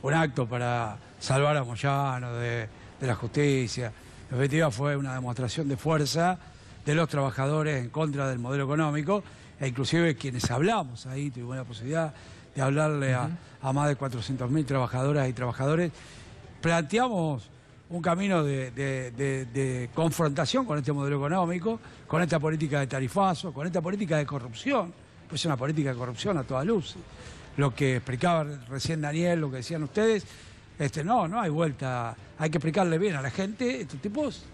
acto para salvar a Moyano de la justicia. En definitiva fue una demostración de fuerza de los trabajadores en contra del modelo económico, e inclusive quienes hablamos ahí, tuvimos la posibilidad de hablarle a más de 400.000 trabajadoras y trabajadores, planteamos un camino de confrontación con este modelo económico, con esta política de tarifazo, con esta política de corrupción, pues es una política de corrupción a toda luz. Lo que explicaba recién Daniel, lo que decían ustedes, no hay vuelta, hay que explicarle bien a la gente, estos tipos,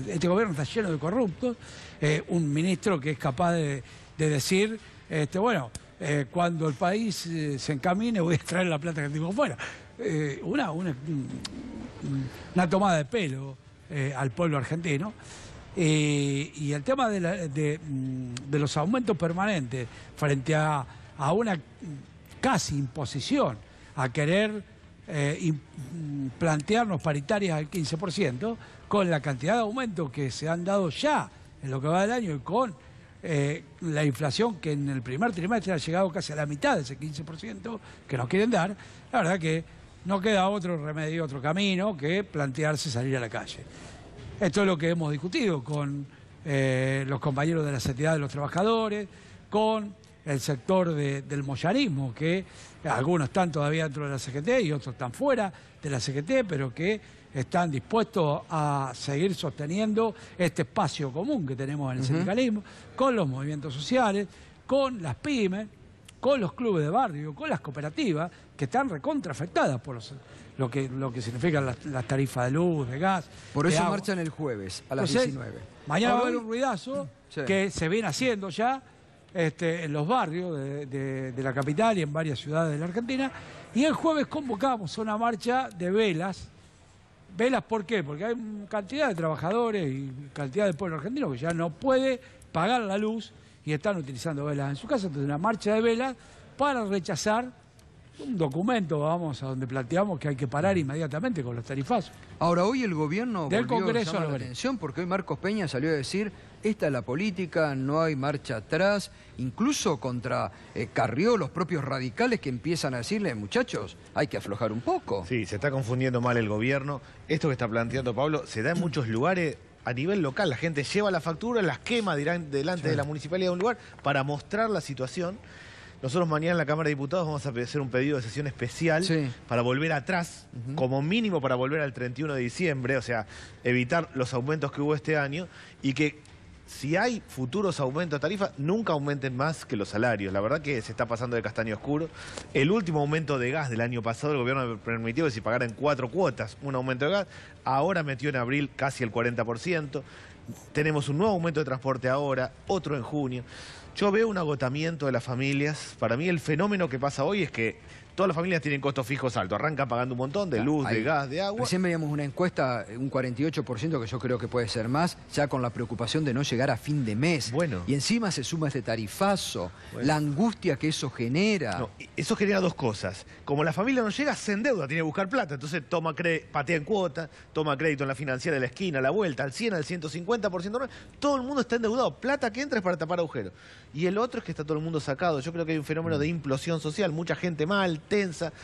este gobierno está lleno de corruptos, un ministro que es capaz de decir, cuando el país se encamine voy a extraer la plata que tengo fuera. Una tomada de pelo al pueblo argentino. Y el tema de los aumentos permanentes frente a una casi imposición a querer plantearnos paritarias al 15%, con la cantidad de aumentos que se han dado ya en lo que va del año y con la inflación que en el primer trimestre ha llegado casi a la mitad de ese 15% que nos quieren dar, la verdad que no queda otro remedio, otro camino que plantearse salir a la calle. Esto es lo que hemos discutido con los compañeros de la CTA de los trabajadores, con el sector del moyanismo, que algunos están todavía dentro de la CGT y otros están fuera de la CGT, pero que están dispuestos a seguir sosteniendo este espacio común que tenemos en el sindicalismo, con los movimientos sociales, con las pymes, con los clubes de barrio, con las cooperativas, que están recontra afectadas por lo que significan las tarifas de luz, de gas. Por eso de agua. marchan el jueves a las Entonces, 19. Mañana va a haber un ruidazo que se viene haciendo ya en los barrios de la capital y en varias ciudades de la Argentina. Y el jueves convocamos una marcha de velas. ¿Velas por qué? Porque hay cantidad de trabajadores y cantidad de pueblo argentino que ya no puede pagar la luz y están utilizando velas en su casa. Entonces una marcha de velas para rechazar un documento, a donde planteamos que hay que parar inmediatamente con los tarifazos. Ahora, hoy el gobierno del volvió Congreso a llamar la atención porque hoy Marcos Peña salió a decir: esta es la política, no hay marcha atrás, incluso contra Carrió, los propios radicales que empiezan a decirle: muchachos, hay que aflojar un poco. Sí, se está confundiendo mal el gobierno. Esto que está planteando Pablo se da en muchos lugares a nivel local. La gente lleva la factura, las quema delante de la municipalidad de un lugar para mostrar la situación. Nosotros mañana en la Cámara de Diputados vamos a hacer un pedido de sesión especial para volver atrás, como mínimo para volver al 31 de diciembre, o sea, evitar los aumentos que hubo este año y que si hay futuros aumentos de tarifas, nunca aumenten más que los salarios. La verdad que se está pasando de castaño oscuro. El último aumento de gas del año pasado, el gobierno permitió que se pagara en 4 cuotas un aumento de gas. Ahora metió en abril casi el 40%. Tenemos un nuevo aumento de transporte ahora, otro en junio. Yo veo un agotamiento de las familias. Para mí el fenómeno que pasa hoy es que todas las familias tienen costos fijos altos. Arrancan pagando un montón de luz, de gas, de agua. Recién veíamos una encuesta, un 48%, que yo creo que puede ser más, ya con la preocupación de no llegar a fin de mes. Bueno. Y encima se suma este tarifazo, la angustia que eso genera. No, eso genera dos cosas. Como la familia no llega, se endeuda, tiene que buscar plata. Entonces patea en cuota, toma crédito en la financiera de la esquina, a la vuelta, al 100, al 150%. Todo el mundo está endeudado. Plata que entra es para tapar agujeros. Y el otro es que está todo el mundo sacado. Yo creo que hay un fenómeno de implosión social, mucha gente mal, tensa.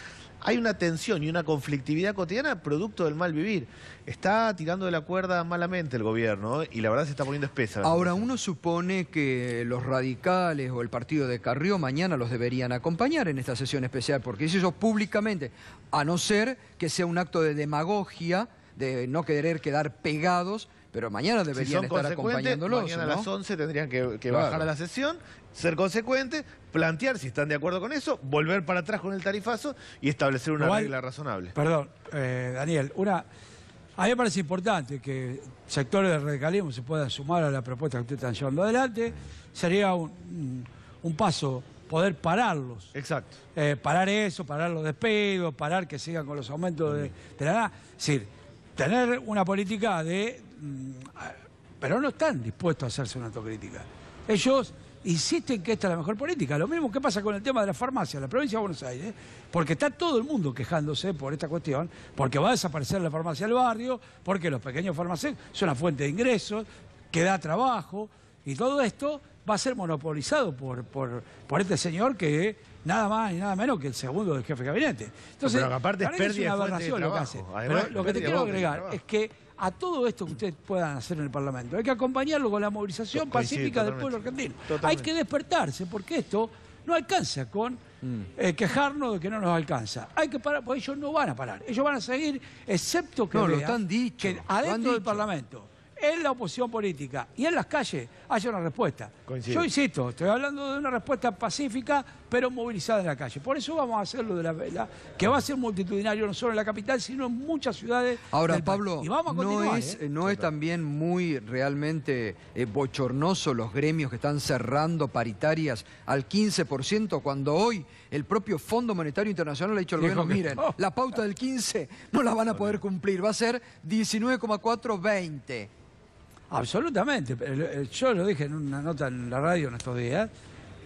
Hay una tensión y una conflictividad cotidiana producto del mal vivir. Está tirando de la cuerda malamente el gobierno, y la verdad se está poniendo espesa. Ahora, uno supone que los radicales o el partido de Carrió mañana los deberían acompañar en esta sesión especial, porque ellos públicamente, a no ser que sea un acto de demagogia, de no querer quedar pegados, pero mañana Si deberían son estar consecuentes, acompañándolos, mañana ¿no? a las 11 tendrían que Claro. bajar a la sesión, ser consecuentes, plantear si están de acuerdo con eso, volver para atrás con el tarifazo y establecer una Igual, regla razonable. Perdón, Daniel, a mí me parece importante que sectores del radicalismo se puedan sumar a la propuesta que ustedes están llevando adelante. Sería un paso poder pararlos. Exacto. Parar eso, parar los despidos, parar que sigan con los aumentos de la edad. Es decir, tener una política de... pero no están dispuestos a hacerse una autocrítica. Ellos insisten que esta es la mejor política. Lo mismo que pasa con el tema de la farmacia en la provincia de Buenos Aires, porque está todo el mundo quejándose por esta cuestión, porque va a desaparecer la farmacia del barrio, porque los pequeños farmacéuticos son una fuente de ingresos, que da trabajo, y todo esto va a ser monopolizado por este señor que nada más y nada menos que el segundo del jefe de gabinete. Entonces, pero aparte es para mí pérdida una de fuente de aberración lo que trabajo. hace. Además, Pero lo que te pérdida quiero de agregar trabajo. es que a todo esto que ustedes puedan hacer en el Parlamento hay que acompañarlo con la movilización Coincido pacífica del totalmente. pueblo argentino. Totalmente. Hay que despertarse porque esto no alcanza con quejarnos de que no nos alcanza. Hay que parar, porque ellos no van a parar. Ellos van a seguir, excepto que No, lo vean están dicho, que lo han adentro del dicho. Parlamento, en la oposición política y en las calles haya una respuesta. Coincido. Yo insisto, estoy hablando de una respuesta pacífica, pero movilizada en la calle. Por eso vamos a hacer lo de la vela, que va a ser multitudinario no solo en la capital, sino en muchas ciudades. Ahora, del país. Pablo, Y vamos a continuar, no es también muy realmente bochornoso los gremios que están cerrando paritarias al 15%, cuando hoy el propio Fondo Monetario Internacional le ha dicho al Dijo gobierno, que miren, no. la pauta del 15 no la van a poder cumplir, va a ser 19,420. Absolutamente. Yo lo dije en una nota en la radio en estos días,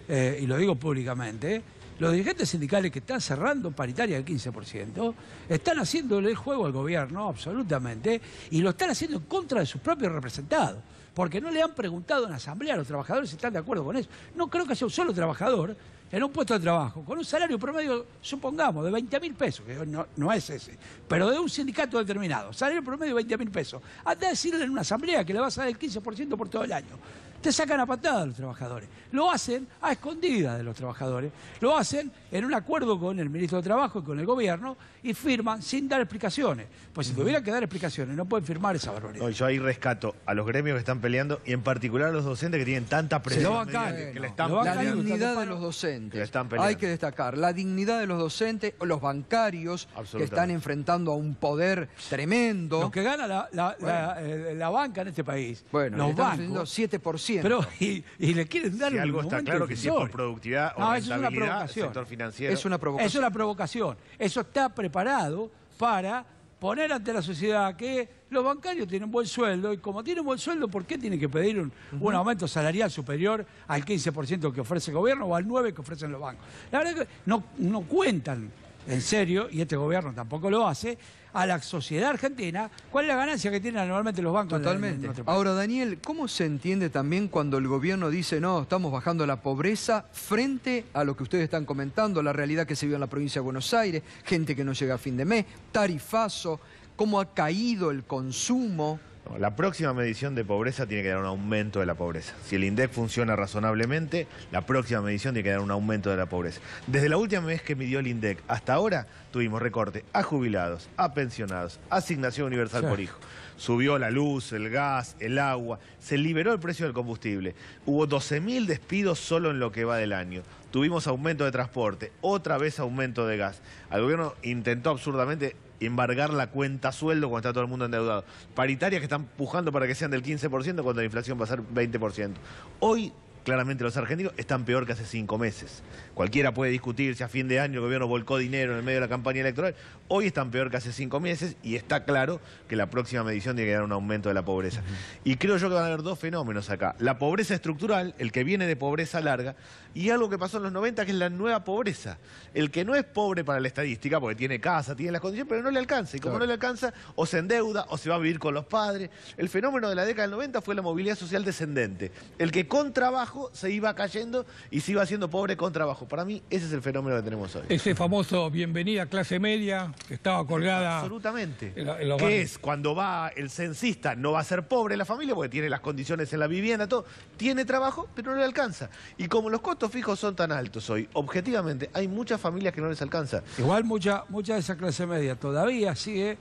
y lo digo públicamente, los dirigentes sindicales que están cerrando paritaria del 15% están haciéndole el juego al gobierno, absolutamente, y lo están haciendo en contra de sus propios representados, porque no le han preguntado en la asamblea a los trabajadores si están de acuerdo con eso. No creo que haya un solo trabajador en un puesto de trabajo, con un salario promedio, supongamos, de 20.000 pesos, que no es ese, pero de un sindicato determinado, salario promedio de 20.000 pesos. Anda a decirle en una asamblea que le vas a dar el 15% por todo el año. Te sacan a patadas los trabajadores. Lo hacen a escondidas de los trabajadores. Lo hacen en un acuerdo con el ministro de Trabajo y con el gobierno y firman sin dar explicaciones. Pues si tuvieran que dar explicaciones, no pueden firmar esa barbaridad. No, yo ahí rescato a los gremios que están peleando y en particular a los docentes que tienen tanta presión. lo bancan, mediática, que le están La peleando. dignidad de los docentes. Que le están peleando. Hay que destacar la dignidad de los docentes, los bancarios que Absolutamente. están enfrentando a un poder tremendo. Lo que gana la banca en este país. Bueno, los le están bancos. ofreciendo 7%. Pero, y le quieren dar Si un algo está momento claro que si es por irrisorio. productividad o No, eso es una rentabilidad, el provocación. sector financiero. Es una provocación. Es una provocación. Eso está preparado para poner ante la sociedad que los bancarios tienen buen sueldo y como tienen buen sueldo, ¿por qué tienen que pedir un aumento salarial superior al 15% que ofrece el gobierno o al 9% que ofrecen los bancos? La verdad que no cuentan en serio, y este gobierno tampoco lo hace, a la sociedad argentina cuál es la ganancia que tienen normalmente los bancos. Totalmente. en nuestro país. Ahora, Daniel, ¿cómo se entiende también cuando el gobierno dice, no, estamos bajando la pobreza frente a lo que ustedes están comentando, la realidad que se vio en la provincia de Buenos Aires, gente que no llega a fin de mes, tarifazo, cómo ha caído el consumo? No, la próxima medición de pobreza tiene que dar un aumento de la pobreza. Si el INDEC funciona razonablemente, la próxima medición tiene que dar un aumento de la pobreza. Desde la última vez que midió el INDEC hasta ahora, tuvimos recorte a jubilados, a pensionados, asignación universal Sí. por hijo. Subió la luz, el gas, el agua, se liberó el precio del combustible. Hubo 12.000 despidos solo en lo que va del año. Tuvimos aumento de transporte, otra vez aumento de gas. El gobierno intentó absurdamente embargar la cuenta sueldo cuando está todo el mundo endeudado. Paritarias que están pujando para que sean del 15% cuando la inflación va a ser 20%. Hoy, claramente, los argentinos están peor que hace 5 meses. Cualquiera puede discutir si a fin de año el gobierno volcó dinero en el medio de la campaña electoral. Hoy están peor que hace 5 meses y está claro que la próxima medición tiene que dar un aumento de la pobreza. Y creo yo que van a haber dos fenómenos acá. La pobreza estructural, el que viene de pobreza larga, y algo que pasó en los 90, que es la nueva pobreza. El que no es pobre para la estadística, porque tiene casa, tiene las condiciones, pero no le alcanza. Y como no le alcanza, o se endeuda o se va a vivir con los padres. El fenómeno de la década del 90 fue la movilidad social descendente. El que con trabajo se iba cayendo y se iba haciendo pobre con trabajo. Para mí, ese es el fenómeno que tenemos hoy. Ese famoso bienvenida clase media que estaba colgada. Absolutamente. en los ¿Qué barrios. es? Cuando va el censista, no va a ser pobre la familia porque tiene las condiciones en la vivienda, todo. Tiene trabajo, pero no le alcanza. Y como los costos fijos son tan altos hoy, objetivamente, hay muchas familias que no les alcanza. Igual mucha de esa clase media todavía sigue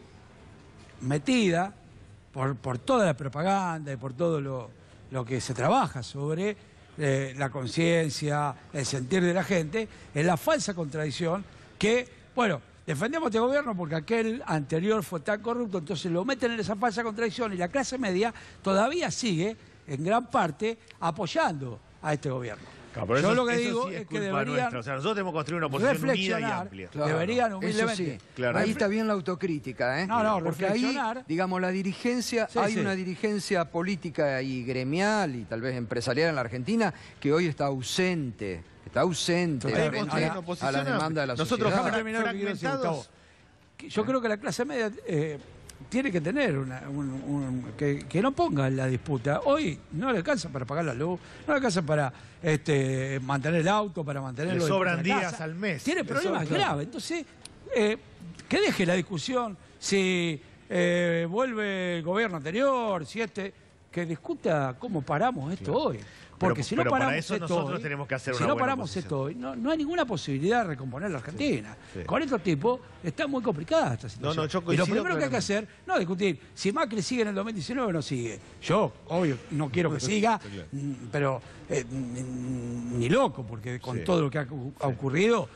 metida por toda la propaganda y por todo lo que se trabaja sobre la conciencia, el sentir de la gente, es la falsa contradicción que, bueno, defendemos este gobierno porque aquel anterior fue tan corrupto, entonces lo meten en esa falsa contradicción y la clase media todavía sigue, en gran parte, apoyando a este gobierno. Claro, yo lo que eso digo sí es que culpa deberían... nuestra. O sea, nosotros tenemos que construir una oposición unida y amplia. Claro, deberían humildemente... Eso sí, claro. ahí está bien la autocrítica, ¿eh? No, porque ahí, digamos, la dirigencia, hay una dirigencia política y gremial y tal vez empresarial en la Argentina que hoy está ausente. Está ausente frente a la demanda de la sociedad. Nosotros fragmentados. Yo creo que la clase media tiene que tener que no ponga en la disputa. Hoy no le alcanza para pagar la luz, no le alcanza para mantener el auto, para mantenerlo. Le sobran días al mes. Tiene problemas graves. Entonces, que deje la discusión si vuelve el gobierno anterior, si que discuta cómo paramos esto hoy. Porque si no paramos eso esto nosotros hoy, tenemos que hacer si una no buena paramos posición. esto hoy, no hay ninguna posibilidad de recomponer la Argentina. Sí. Con estos tipos está muy complicada esta situación. Yo y lo coincido primero que hay que hacer, no discutir si Macri sigue en el 2019 o no sigue. Yo, obvio, no quiero que siga, pero ni loco, porque con todo lo que ha ocurrido.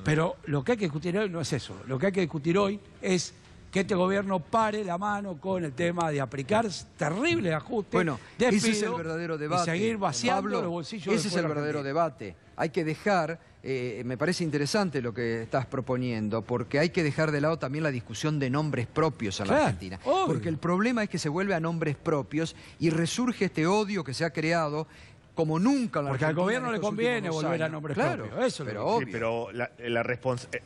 Pero lo que hay que discutir hoy no es eso. Lo que hay que discutir hoy es que este gobierno pare la mano con el tema de aplicar terribles ajustes. Bueno, ese es el verdadero debate. Y seguir vaciando Pablo, los bolsillos ese es el verdadero debate. Hay que dejar, me parece interesante lo que estás proponiendo, porque hay que dejar de lado también la discusión de nombres propios en la Argentina. Obvio. Porque el problema es que se vuelve a nombres propios y resurge este odio que se ha creado como nunca en la Porque Argentina. al gobierno en le estos conviene últimos volver a años. nombres claro, propios. Eso pero es obvio. Sí, pero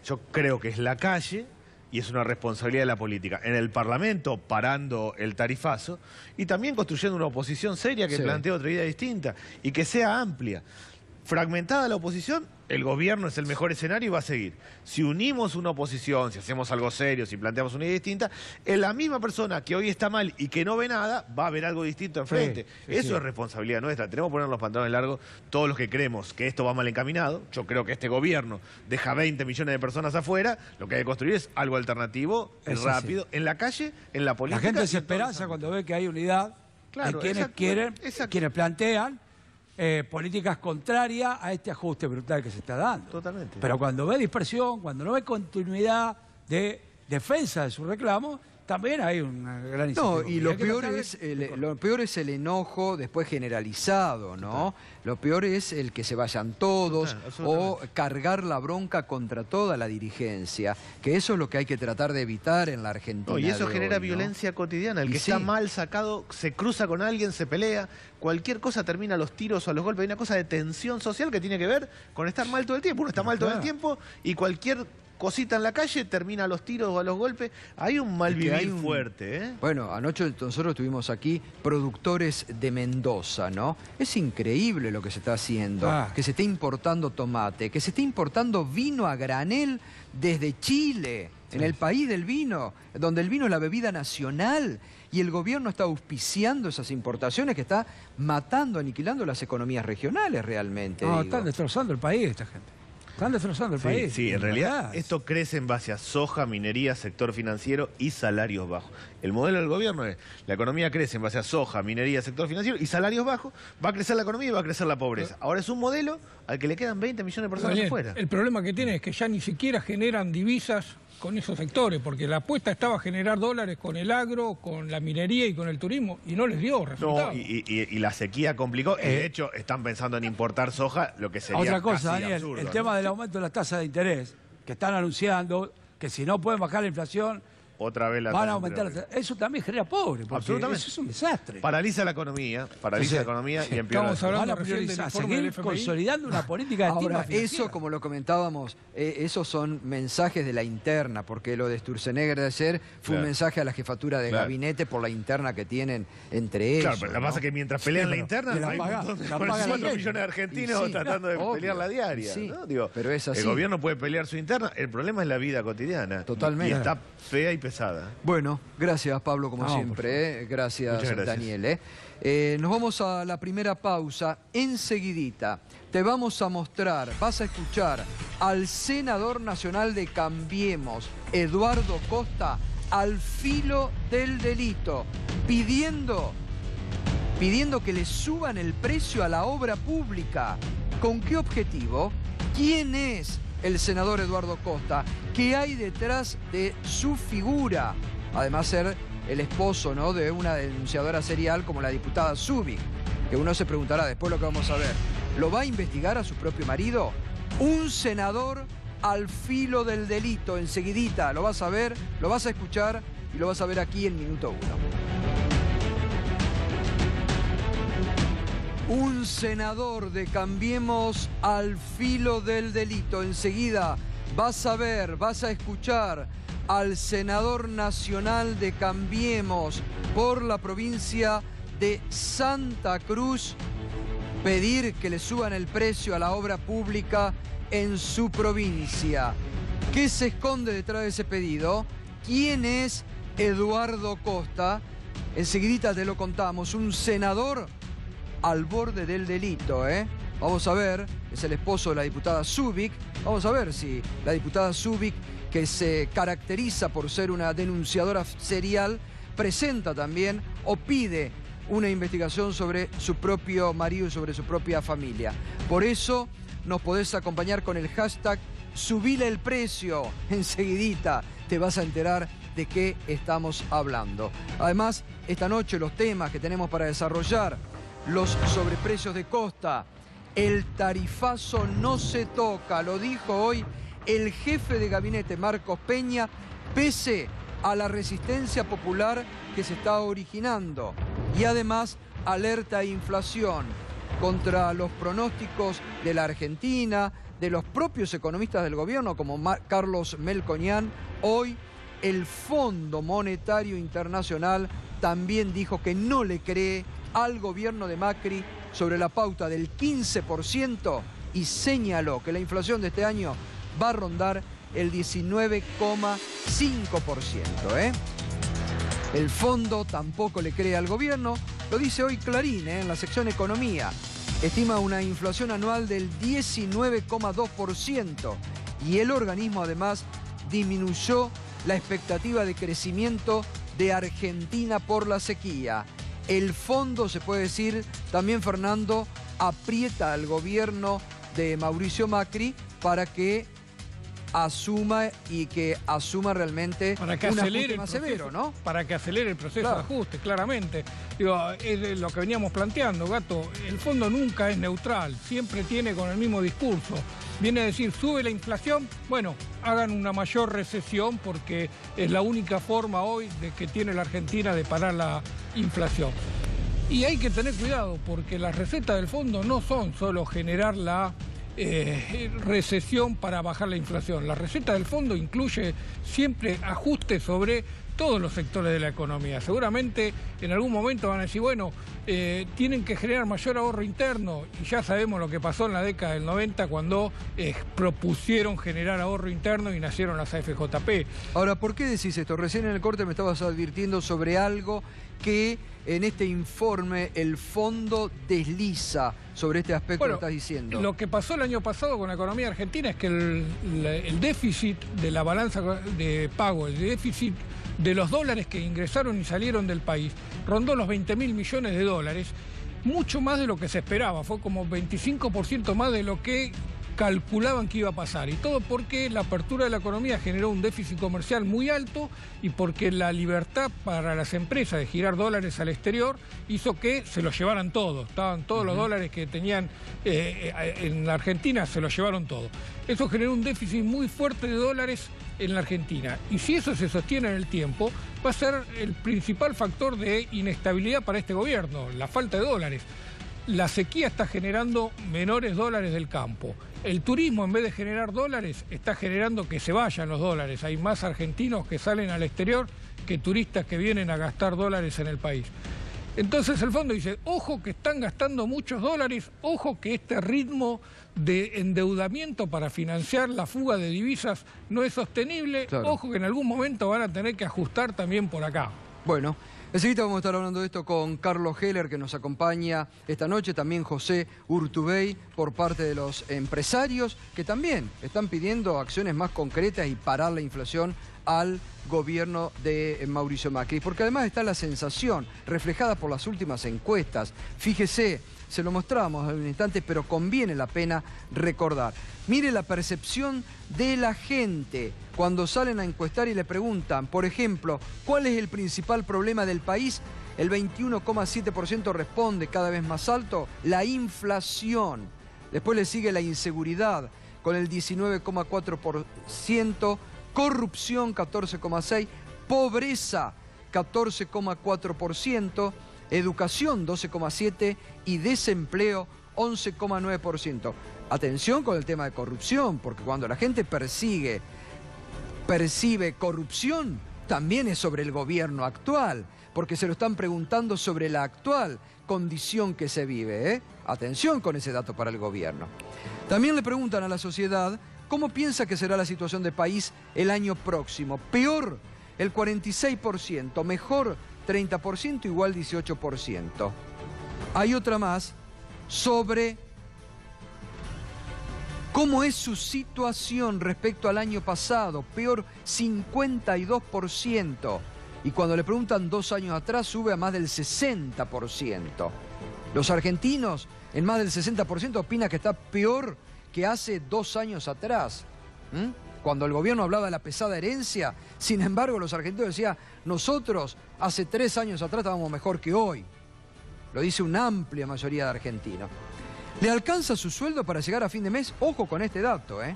yo creo que es la calle y es una responsabilidad de la política. En el Parlamento, parando el tarifazo y también construyendo una oposición seria que plantee otra idea distinta y que sea amplia. Fragmentada la oposición, el gobierno es el mejor escenario y va a seguir. Si unimos una oposición, si hacemos algo serio, si planteamos una idea distinta, es la misma persona que hoy está mal y que no ve nada, va a ver algo distinto enfrente. Eso es responsabilidad nuestra. Tenemos que poner los pantalones largos todos los que creemos que esto va mal encaminado. Yo creo que este gobierno deja 20 millones de personas afuera. Lo que hay que construir es algo alternativo, rápido, en la calle, en la política. La gente se esperanza cuando ve que hay unidad. Claro, hay quienes plantean políticas contrarias a este ajuste brutal que se está dando. Totalmente. Pero cuando ve dispersión, cuando no ve continuidad de defensa de su reclamo, también hay una gran incertidumbre. No, y lo peor es el enojo después generalizado, ¿no? Lo peor es el que se vayan todos o cargar la bronca contra toda la dirigencia, que eso es lo que hay que tratar de evitar en la Argentina. No, y eso genera hoy, ¿no? violencia cotidiana. El que está mal sacado, se cruza con alguien, se pelea, cualquier cosa termina a los tiros o a los golpes. Hay una cosa de tensión social que tiene que ver con estar mal todo el tiempo. Uno está mal todo el tiempo y cualquier cosita en la calle termina a los tiros o a los golpes. Hay un mal vivir fuerte, ¿eh? Bueno, anoche nosotros estuvimos aquí productores de Mendoza, ¿no? Es increíble lo que se está haciendo, que se esté importando tomate, que se esté importando vino a granel desde Chile, en el país del vino, donde el vino es la bebida nacional, y el gobierno está auspiciando esas importaciones que está matando, aniquilando las economías regionales realmente. No, están destrozando el país esta gente. Están destrozando el país. Sí, en realidad esto crece en base a soja, minería, sector financiero y salarios bajos. El modelo del gobierno es, la economía crece en base a soja, minería, sector financiero y salarios bajos, va a crecer la economía y va a crecer la pobreza. Ahora es un modelo al que le quedan 20 millones de personas afuera. El problema que tiene es que ya ni siquiera generan divisas con esos sectores, porque la apuesta estaba a generar dólares con el agro, con la minería y con el turismo, y no les dio resultados. No, y la sequía complicó, y de hecho están pensando en importar soja, lo que sería otra cosa, casi Daniel, absurdo, el tema del aumento de las tasas de interés, que están anunciando que si no pueden bajar la inflación, otra vez van a aumentar. Eso también genera pobre, porque absolutamente. eso es un desastre. Paraliza la economía, y empeora. Van a priorizar, seguir consolidando una política de Ahora, eso, como lo comentábamos, esos son mensajes de la interna, porque lo de Sturzenegger de ayer fue un mensaje a la jefatura de gabinete por la interna que tienen entre ellos. Claro, pero lo que pasa es que mientras pelean la interna, hay un montón de 4 millones de argentinos tratando de pelear la diaria. ¿no? Digo, pero es así. El gobierno puede pelear su interna, el problema es la vida cotidiana. Totalmente. Y está fea y pesada. Bueno, gracias Pablo, como siempre. Gracias, Daniel. Nos vamos a la primera pausa. Enseguidita te vamos a mostrar, vas a escuchar al senador nacional de Cambiemos, Eduardo Costa, al filo del delito, pidiendo que le suban el precio a la obra pública. ¿Con qué objetivo? ¿Quién es el senador Eduardo Costa? ¿Qué hay detrás de su figura? Además ser el esposo, ¿no?, de una denunciadora serial como la diputada Zubik, que uno se preguntará después lo que vamos a ver. ¿Lo va a investigar a su propio marido? Un senador al filo del delito, enseguidita. Lo vas a ver, lo vas a escuchar y lo vas a ver aquí en Minuto 1. Un senador de Cambiemos al filo del delito. Enseguida vas a ver, vas a escuchar al senador nacional de Cambiemos por la provincia de Santa Cruz pedir que le suban el precio a la obra pública en su provincia. ¿Qué se esconde detrás de ese pedido? ¿Quién es Eduardo Costa? Enseguidita te lo contamos. Un senador al borde del delito, ¿eh? Vamos a ver, es el esposo de la diputada Zubik. Vamos a ver si la diputada Zubik, que se caracteriza por ser una denunciadora serial, presenta también o pide una investigación sobre su propio marido y sobre su propia familia. Por eso nos podés acompañar con el hashtag Subile el precio. Enseguidita te vas a enterar de qué estamos hablando. Además, esta noche los temas que tenemos para desarrollar: los sobreprecios de Costa, el tarifazo no se toca, lo dijo hoy el jefe de gabinete Marcos Peña, pese a la resistencia popular que se está originando. Y además, alerta a inflación contra los pronósticos de la Argentina, de los propios economistas del gobierno como Carlos Melconian. Hoy el Fondo Monetario Internacional también dijo que no le cree al gobierno de Macri sobre la pauta del 15% y señaló que la inflación de este año va a rondar el 19,5%, ¿eh? El fondo tampoco le cree al gobierno, lo dice hoy Clarín, en la sección Economía. Estima una inflación anual del 19,2% y el organismo además disminuyó la expectativa de crecimiento de Argentina por la sequía. El fondo, se puede decir, también, Fernando, aprieta al gobierno de Mauricio Macri para que asuma realmente para que un acelere ajuste más severo, ¿no? Para que acelere el proceso Claro. de ajuste, claramente. Digo, es lo que veníamos planteando, Gato. El fondo nunca es neutral, siempre tiene con el mismo discurso. Viene a decir, sube la inflación, bueno, hagan una mayor recesión porque es la única forma hoy de que tiene la Argentina de parar la inflación. Y hay que tener cuidado porque las recetas del fondo no son solo generar la recesión para bajar la inflación. La receta del fondo incluye siempre ajustes sobre todos los sectores de la economía. Seguramente en algún momento van a decir, bueno, tienen que generar mayor ahorro interno, y ya sabemos lo que pasó en la década del 90 cuando propusieron generar ahorro interno y nacieron las AFJP. Ahora, ¿por qué decís esto? Recién en el corte me estabas advirtiendo sobre algo que en este informe el fondo desliza sobre este aspecto que estás diciendo. Lo que pasó el año pasado con la economía argentina es que el déficit de la balanza de pago, el déficit de los dólares que ingresaron y salieron del país, rondó los 20.000 millones de dólares, mucho más de lo que se esperaba, fue como 25% más de lo que calculaban que iba a pasar. Y todo porque la apertura de la economía generó un déficit comercial muy alto y porque la libertad para las empresas de girar dólares al exterior hizo que se los llevaran todos. Estaban todos los dólares que tenían en la Argentina, se los llevaron todos. Eso generó un déficit muy fuerte de dólares en la Argentina. Y si eso se sostiene en el tiempo, va a ser el principal factor de inestabilidad para este gobierno, la falta de dólares. La sequía está generando menores dólares del campo. El turismo, en vez de generar dólares, está generando que se vayan los dólares. Hay más argentinos que salen al exterior que turistas que vienen a gastar dólares en el país. Entonces el fondo dice, ojo que están gastando muchos dólares, ojo que este ritmo de endeudamiento para financiar la fuga de divisas no es sostenible, claro. Ojo que en algún momento van a tener que ajustar también por acá. Bueno, Enseguida vamos a estar hablando de esto con Carlos Heller, que nos acompaña esta noche, también José Urtubey, por parte de los empresarios, que también están pidiendo acciones más concretas y parar la inflación al gobierno de Mauricio Macri. Porque además está la sensación, reflejada por las últimas encuestas. Fíjese, se lo mostramos en un instante, pero conviene la pena recordar. Mire la percepción de la gente cuando salen a encuestar y le preguntan, por ejemplo, ¿cuál es el principal problema del país? El 21,7% responde, cada vez más alto, la inflación. Después le sigue la inseguridad, con el 19,4%, corrupción 14,6%, pobreza 14,4%, educación 12,7% y desempleo 11,9%. Atención con el tema de corrupción, porque cuando la gente percibe corrupción, también es sobre el gobierno actual, porque se lo están preguntando sobre la actual condición que se vive, ¿eh? Atención con ese dato para el gobierno. También le preguntan a la sociedad cómo piensa que será la situación del país el año próximo. Peor, el 46%, mejor 30%, igual 18%. Hay otra más sobre cómo es su situación respecto al año pasado. Peor, 52%. Y cuando le preguntan 2 años atrás, sube a más del 60%. Los argentinos, en más del 60%, opinan que está peor que hace 2 años atrás. Cuando el gobierno hablaba de la pesada herencia, sin embargo, los argentinos decían, nosotros hace 3 años atrás estábamos mejor que hoy. Lo dice una amplia mayoría de argentinos. ¿Le alcanza su sueldo para llegar a fin de mes? Ojo con este dato, ¿eh?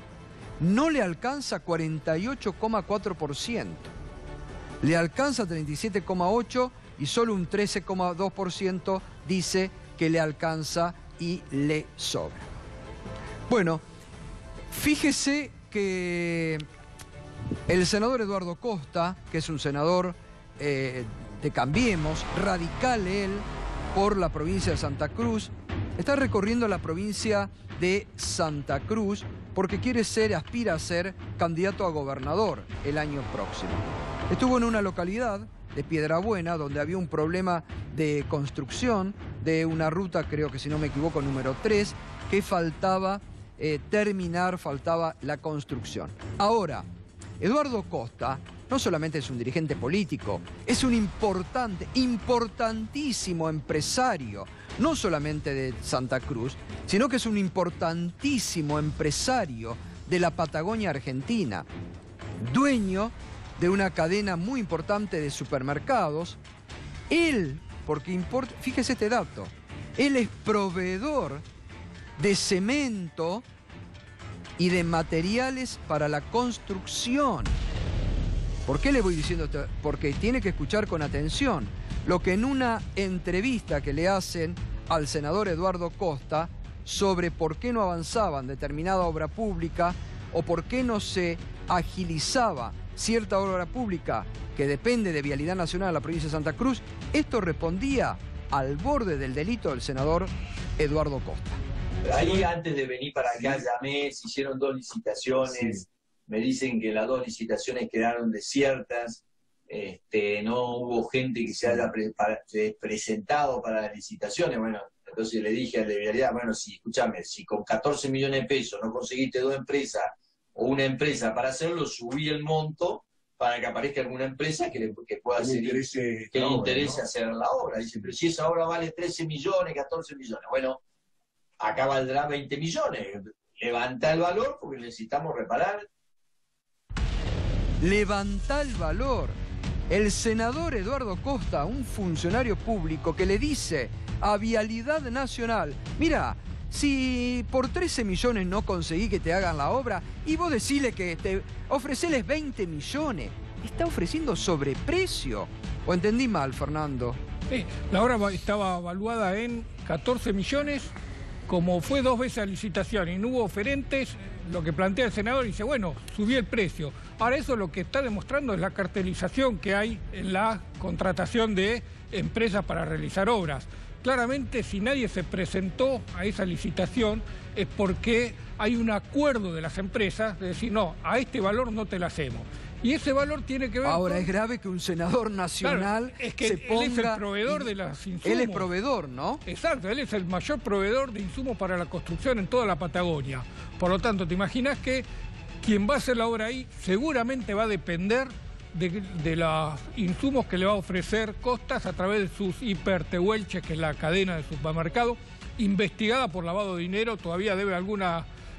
No le alcanza 48,4%. Le alcanza 37,8% y solo un 13,2% dice que le alcanza y le sobra. Bueno, fíjese que el senador Eduardo Costa, que es un senador de Cambiemos, radical él, por la provincia de Santa Cruz, está recorriendo la provincia de Santa Cruz porque aspira a ser candidato a gobernador el año próximo. Estuvo en una localidad de Piedrabuena donde había un problema de construcción de una ruta, creo que si no me equivoco, número 3, que faltaba terminar, faltaba la construcción. Ahora, Eduardo Costa no solamente es un dirigente político, es un importantísimo empresario, no solamente de Santa Cruz, sino que es un importantísimo empresario de la Patagonia Argentina, dueño de una cadena muy importante de supermercados. Él, fíjese este dato, él es proveedor de cemento y de materiales para la construcción. ¿Por qué le voy diciendo esto? Porque tiene que escuchar con atención lo que en una entrevista que le hacen al senador Eduardo Costa sobre por qué no avanzaba en determinada obra pública o por qué no se agilizaba cierta obra pública que depende de Vialidad Nacional de la provincia de Santa Cruz, esto respondía al borde del delito del senador Eduardo Costa. Ahí antes de venir para acá llamé, se hicieron 2 licitaciones, me dicen que las 2 licitaciones quedaron desiertas, no hubo gente que se haya presentado para las licitaciones. Bueno, entonces le dije al de Vialidad, bueno, escúchame, si con 14 millones de pesos no conseguiste 2 empresas o una empresa para hacerlo, subí el monto para que aparezca alguna empresa que pueda hacer, que le interese hacer la obra. Dice, pero si esa obra vale 13 millones, 14 millones, bueno, acá valdrá 20 millones. Levanta el valor porque necesitamos reparar. Levanta el valor. El senador Eduardo Costa, un funcionario público que le dice a Vialidad Nacional, mira, si por 13 millones no conseguí que te hagan la obra, y vos decile que ofreceles 20 millones, está ofreciendo sobreprecio. ¿O entendí mal, Fernando? Sí, la obra estaba evaluada en 14 millones, como fue 2 veces a licitación y no hubo oferentes, lo que plantea el senador dice, bueno, subí el precio. Ahora eso lo que está demostrando es la cartelización que hay en la contratación de empresas para realizar obras. Claramente, si nadie se presentó a esa licitación es porque hay un acuerdo de las empresas de decir, no, a este valor no te la hacemos. Y ese valor tiene que ver Ahora, con... es grave que un senador nacional Claro, es que se ponga... él es el proveedor de los insumos. Él es proveedor, ¿no? Exacto, él es el mayor proveedor de insumos para la construcción en toda la Patagonia. Por lo tanto, te imaginas que quien va a hacer la obra ahí seguramente va a depender de los insumos que le va a ofrecer Costas a través de sus hipertehuelches, que es la cadena de supermercado, investigada por lavado de dinero. Todavía debe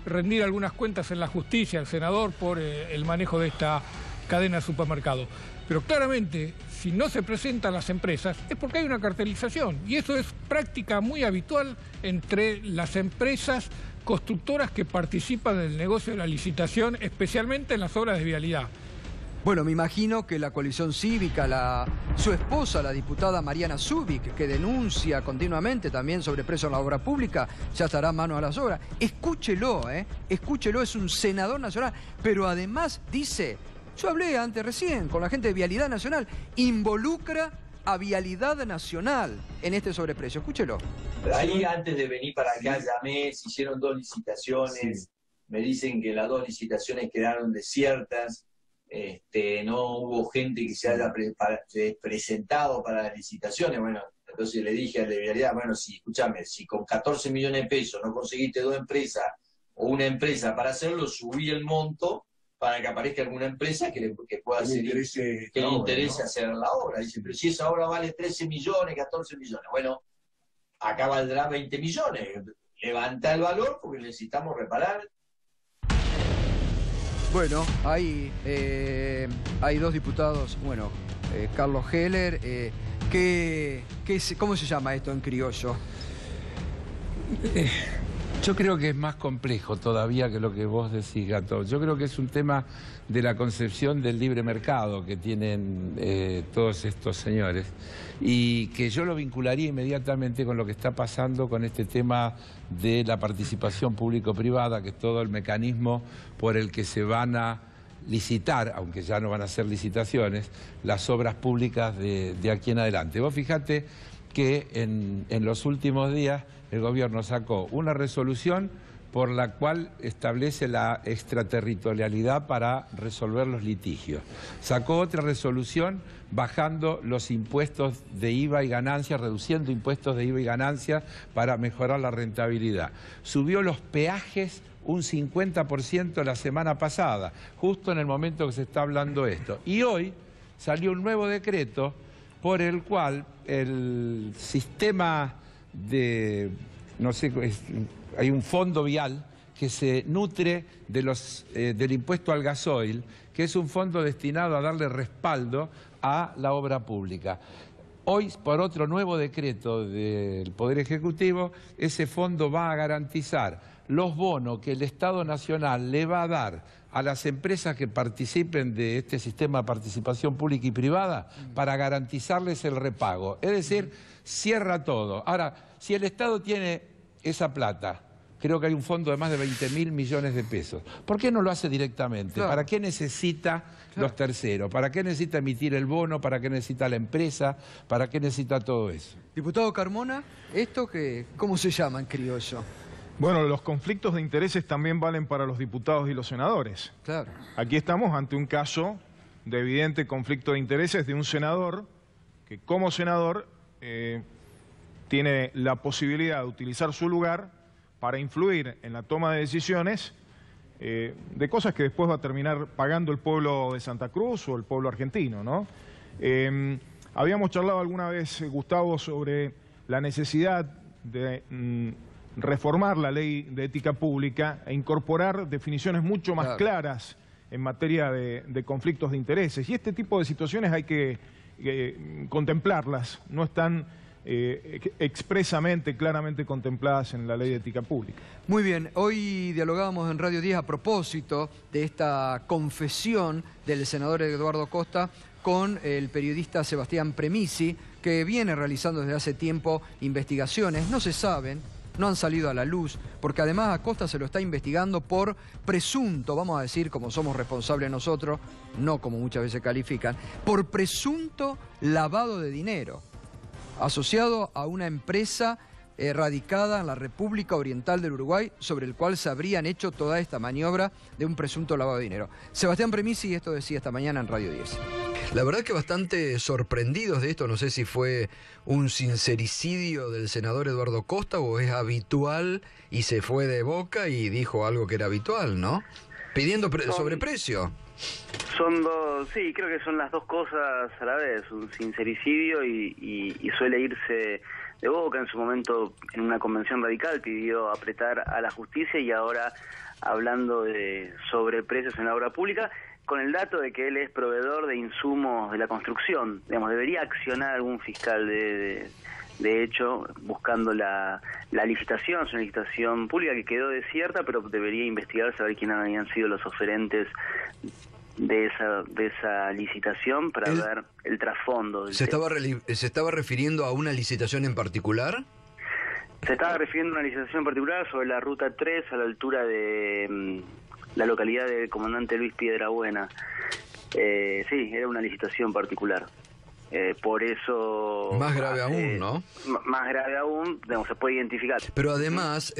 rendir algunas cuentas en la justicia el senador por el manejo de esta cadena de supermercado. Pero claramente, si no se presentan las empresas, es porque hay una cartelización. Y eso es práctica muy habitual entre las empresas constructoras que participan en el negocio de la licitación, especialmente en las obras de vialidad. Bueno, me imagino que la coalición cívica, su esposa, la diputada Mariana Zubik, que denuncia continuamente también sobre presos en la obra pública, ya estará mano a las obras. Escúchelo, escúchelo, es un senador nacional, pero además dice, yo hablé recién con la gente de Vialidad Nacional, involucra a Vialidad Nacional en este sobreprecio. Escúchelo. Ahí antes de venir para acá llamé, se hicieron 2 licitaciones, me dicen que las 2 licitaciones quedaron desiertas. No hubo gente que se haya presentado para las licitaciones. Bueno, entonces le dije al de Vialidad, bueno, escúchame, si con 14 millones de pesos no conseguiste 2 empresas o una empresa para hacerlo, subí el monto para que aparezca alguna empresa que pueda hacer, que le interese hacer la obra. Dice, pero si esa obra vale 13 millones, 14 millones, bueno, acá valdrá 20 millones. Levanta el valor porque necesitamos reparar. Bueno, hay 2 diputados, bueno, Carlos Heller, ¿cómo se llama esto en criollo? Yo creo que es más complejo todavía que lo que vos decís, Gato. Yo creo que es un tema de la concepción del libre mercado que tienen todos estos señores y que yo lo vincularía inmediatamente con lo que está pasando con este tema de la participación público-privada, que es todo el mecanismo por el que se van a licitar, aunque ya no van a ser licitaciones, las obras públicas de aquí en adelante. Vos fijate que en los últimos días el gobierno sacó una resolución por la cual establece la extraterritorialidad para resolver los litigios. Sacó otra resolución bajando los impuestos de IVA y ganancias, reduciendo impuestos de IVA y ganancias para mejorar la rentabilidad. Subió los peajes un 50% la semana pasada, justo en el momento que se está hablando esto. Y hoy salió un nuevo decreto por el cual el sistema de, no sé, hay un fondo vial que se nutre de del impuesto al gasoil, que es un fondo destinado a darle respaldo a la obra pública. Hoy, por otro nuevo decreto del Poder Ejecutivo, ese fondo va a garantizar los bonos que el Estado Nacional le va a dar a las empresas que participen de este sistema de participación pública y privada para garantizarles el repago. Es decir, cierra todo. Ahora, si el Estado tiene esa plata, creo que hay un fondo de más de 20.000 millones de pesos, ¿por qué no lo hace directamente? Claro. ¿Para qué necesita los terceros? ¿Para qué necesita emitir el bono? ¿Para qué necesita la empresa? ¿Para qué necesita todo eso? Diputado Carmona, ¿esto cómo se llama en criollo? Bueno, los conflictos de intereses también valen para los diputados y los senadores. Claro. Aquí estamos ante un caso de evidente conflicto de intereses de un senador que como senador tiene la posibilidad de utilizar su lugar para influir en la toma de decisiones de cosas que después va a terminar pagando el pueblo de Santa Cruz o el pueblo argentino, ¿no? Habíamos charlado alguna vez, Gustavo, sobre la necesidad de reformar la ley de ética pública e incorporar definiciones mucho más claras en materia de conflictos de intereses. Y este tipo de situaciones hay que contemplarlas, no están expresamente, claramente contempladas en la ley de ética pública. Muy bien, hoy dialogábamos en Radio 10 a propósito de esta confesión del senador Eduardo Costa con el periodista Sebastián Premisi, que viene realizando desde hace tiempo investigaciones, no se saben, no han salido a la luz, porque además a Costa se lo está investigando por presunto, vamos a decir, como somos responsables nosotros, no como muchas veces califican, por presunto lavado de dinero, asociado a una empresa radicada en la República Oriental del Uruguay, sobre el cual se habrían hecho toda esta maniobra de un presunto lavado de dinero. Sebastián Premisi esto decía esta mañana en Radio 10. La verdad que bastante sorprendidos de esto, no sé si fue un sincericidio del senador Eduardo Costa o es habitual y se fue de boca y dijo algo que era habitual, ¿no? Pidiendo sobreprecio. Son dos, sí, creo que son las dos cosas a la vez, un sincericidio y suele irse de boca. En su momento, en una convención radical, pidió apretar a la justicia y ahora hablando de sobreprecios en la obra pública, con el dato de que él es proveedor de insumos de la construcción. Digamos, debería accionar algún fiscal de hecho, buscando la licitación. Es una licitación pública que quedó desierta, pero debería investigar, saber quiénes habían sido los oferentes de esa licitación para ver el trasfondo. ¿Se estaba refiriendo a una licitación en particular? Se estaba refiriendo a una licitación en particular sobre la Ruta 3 a la altura de la localidad del Comandante Luis Piedrabuena. Sí, era una licitación particular. Por eso... Más grave aún, ¿no? Más grave aún, digamos, se puede identificar. Pero además,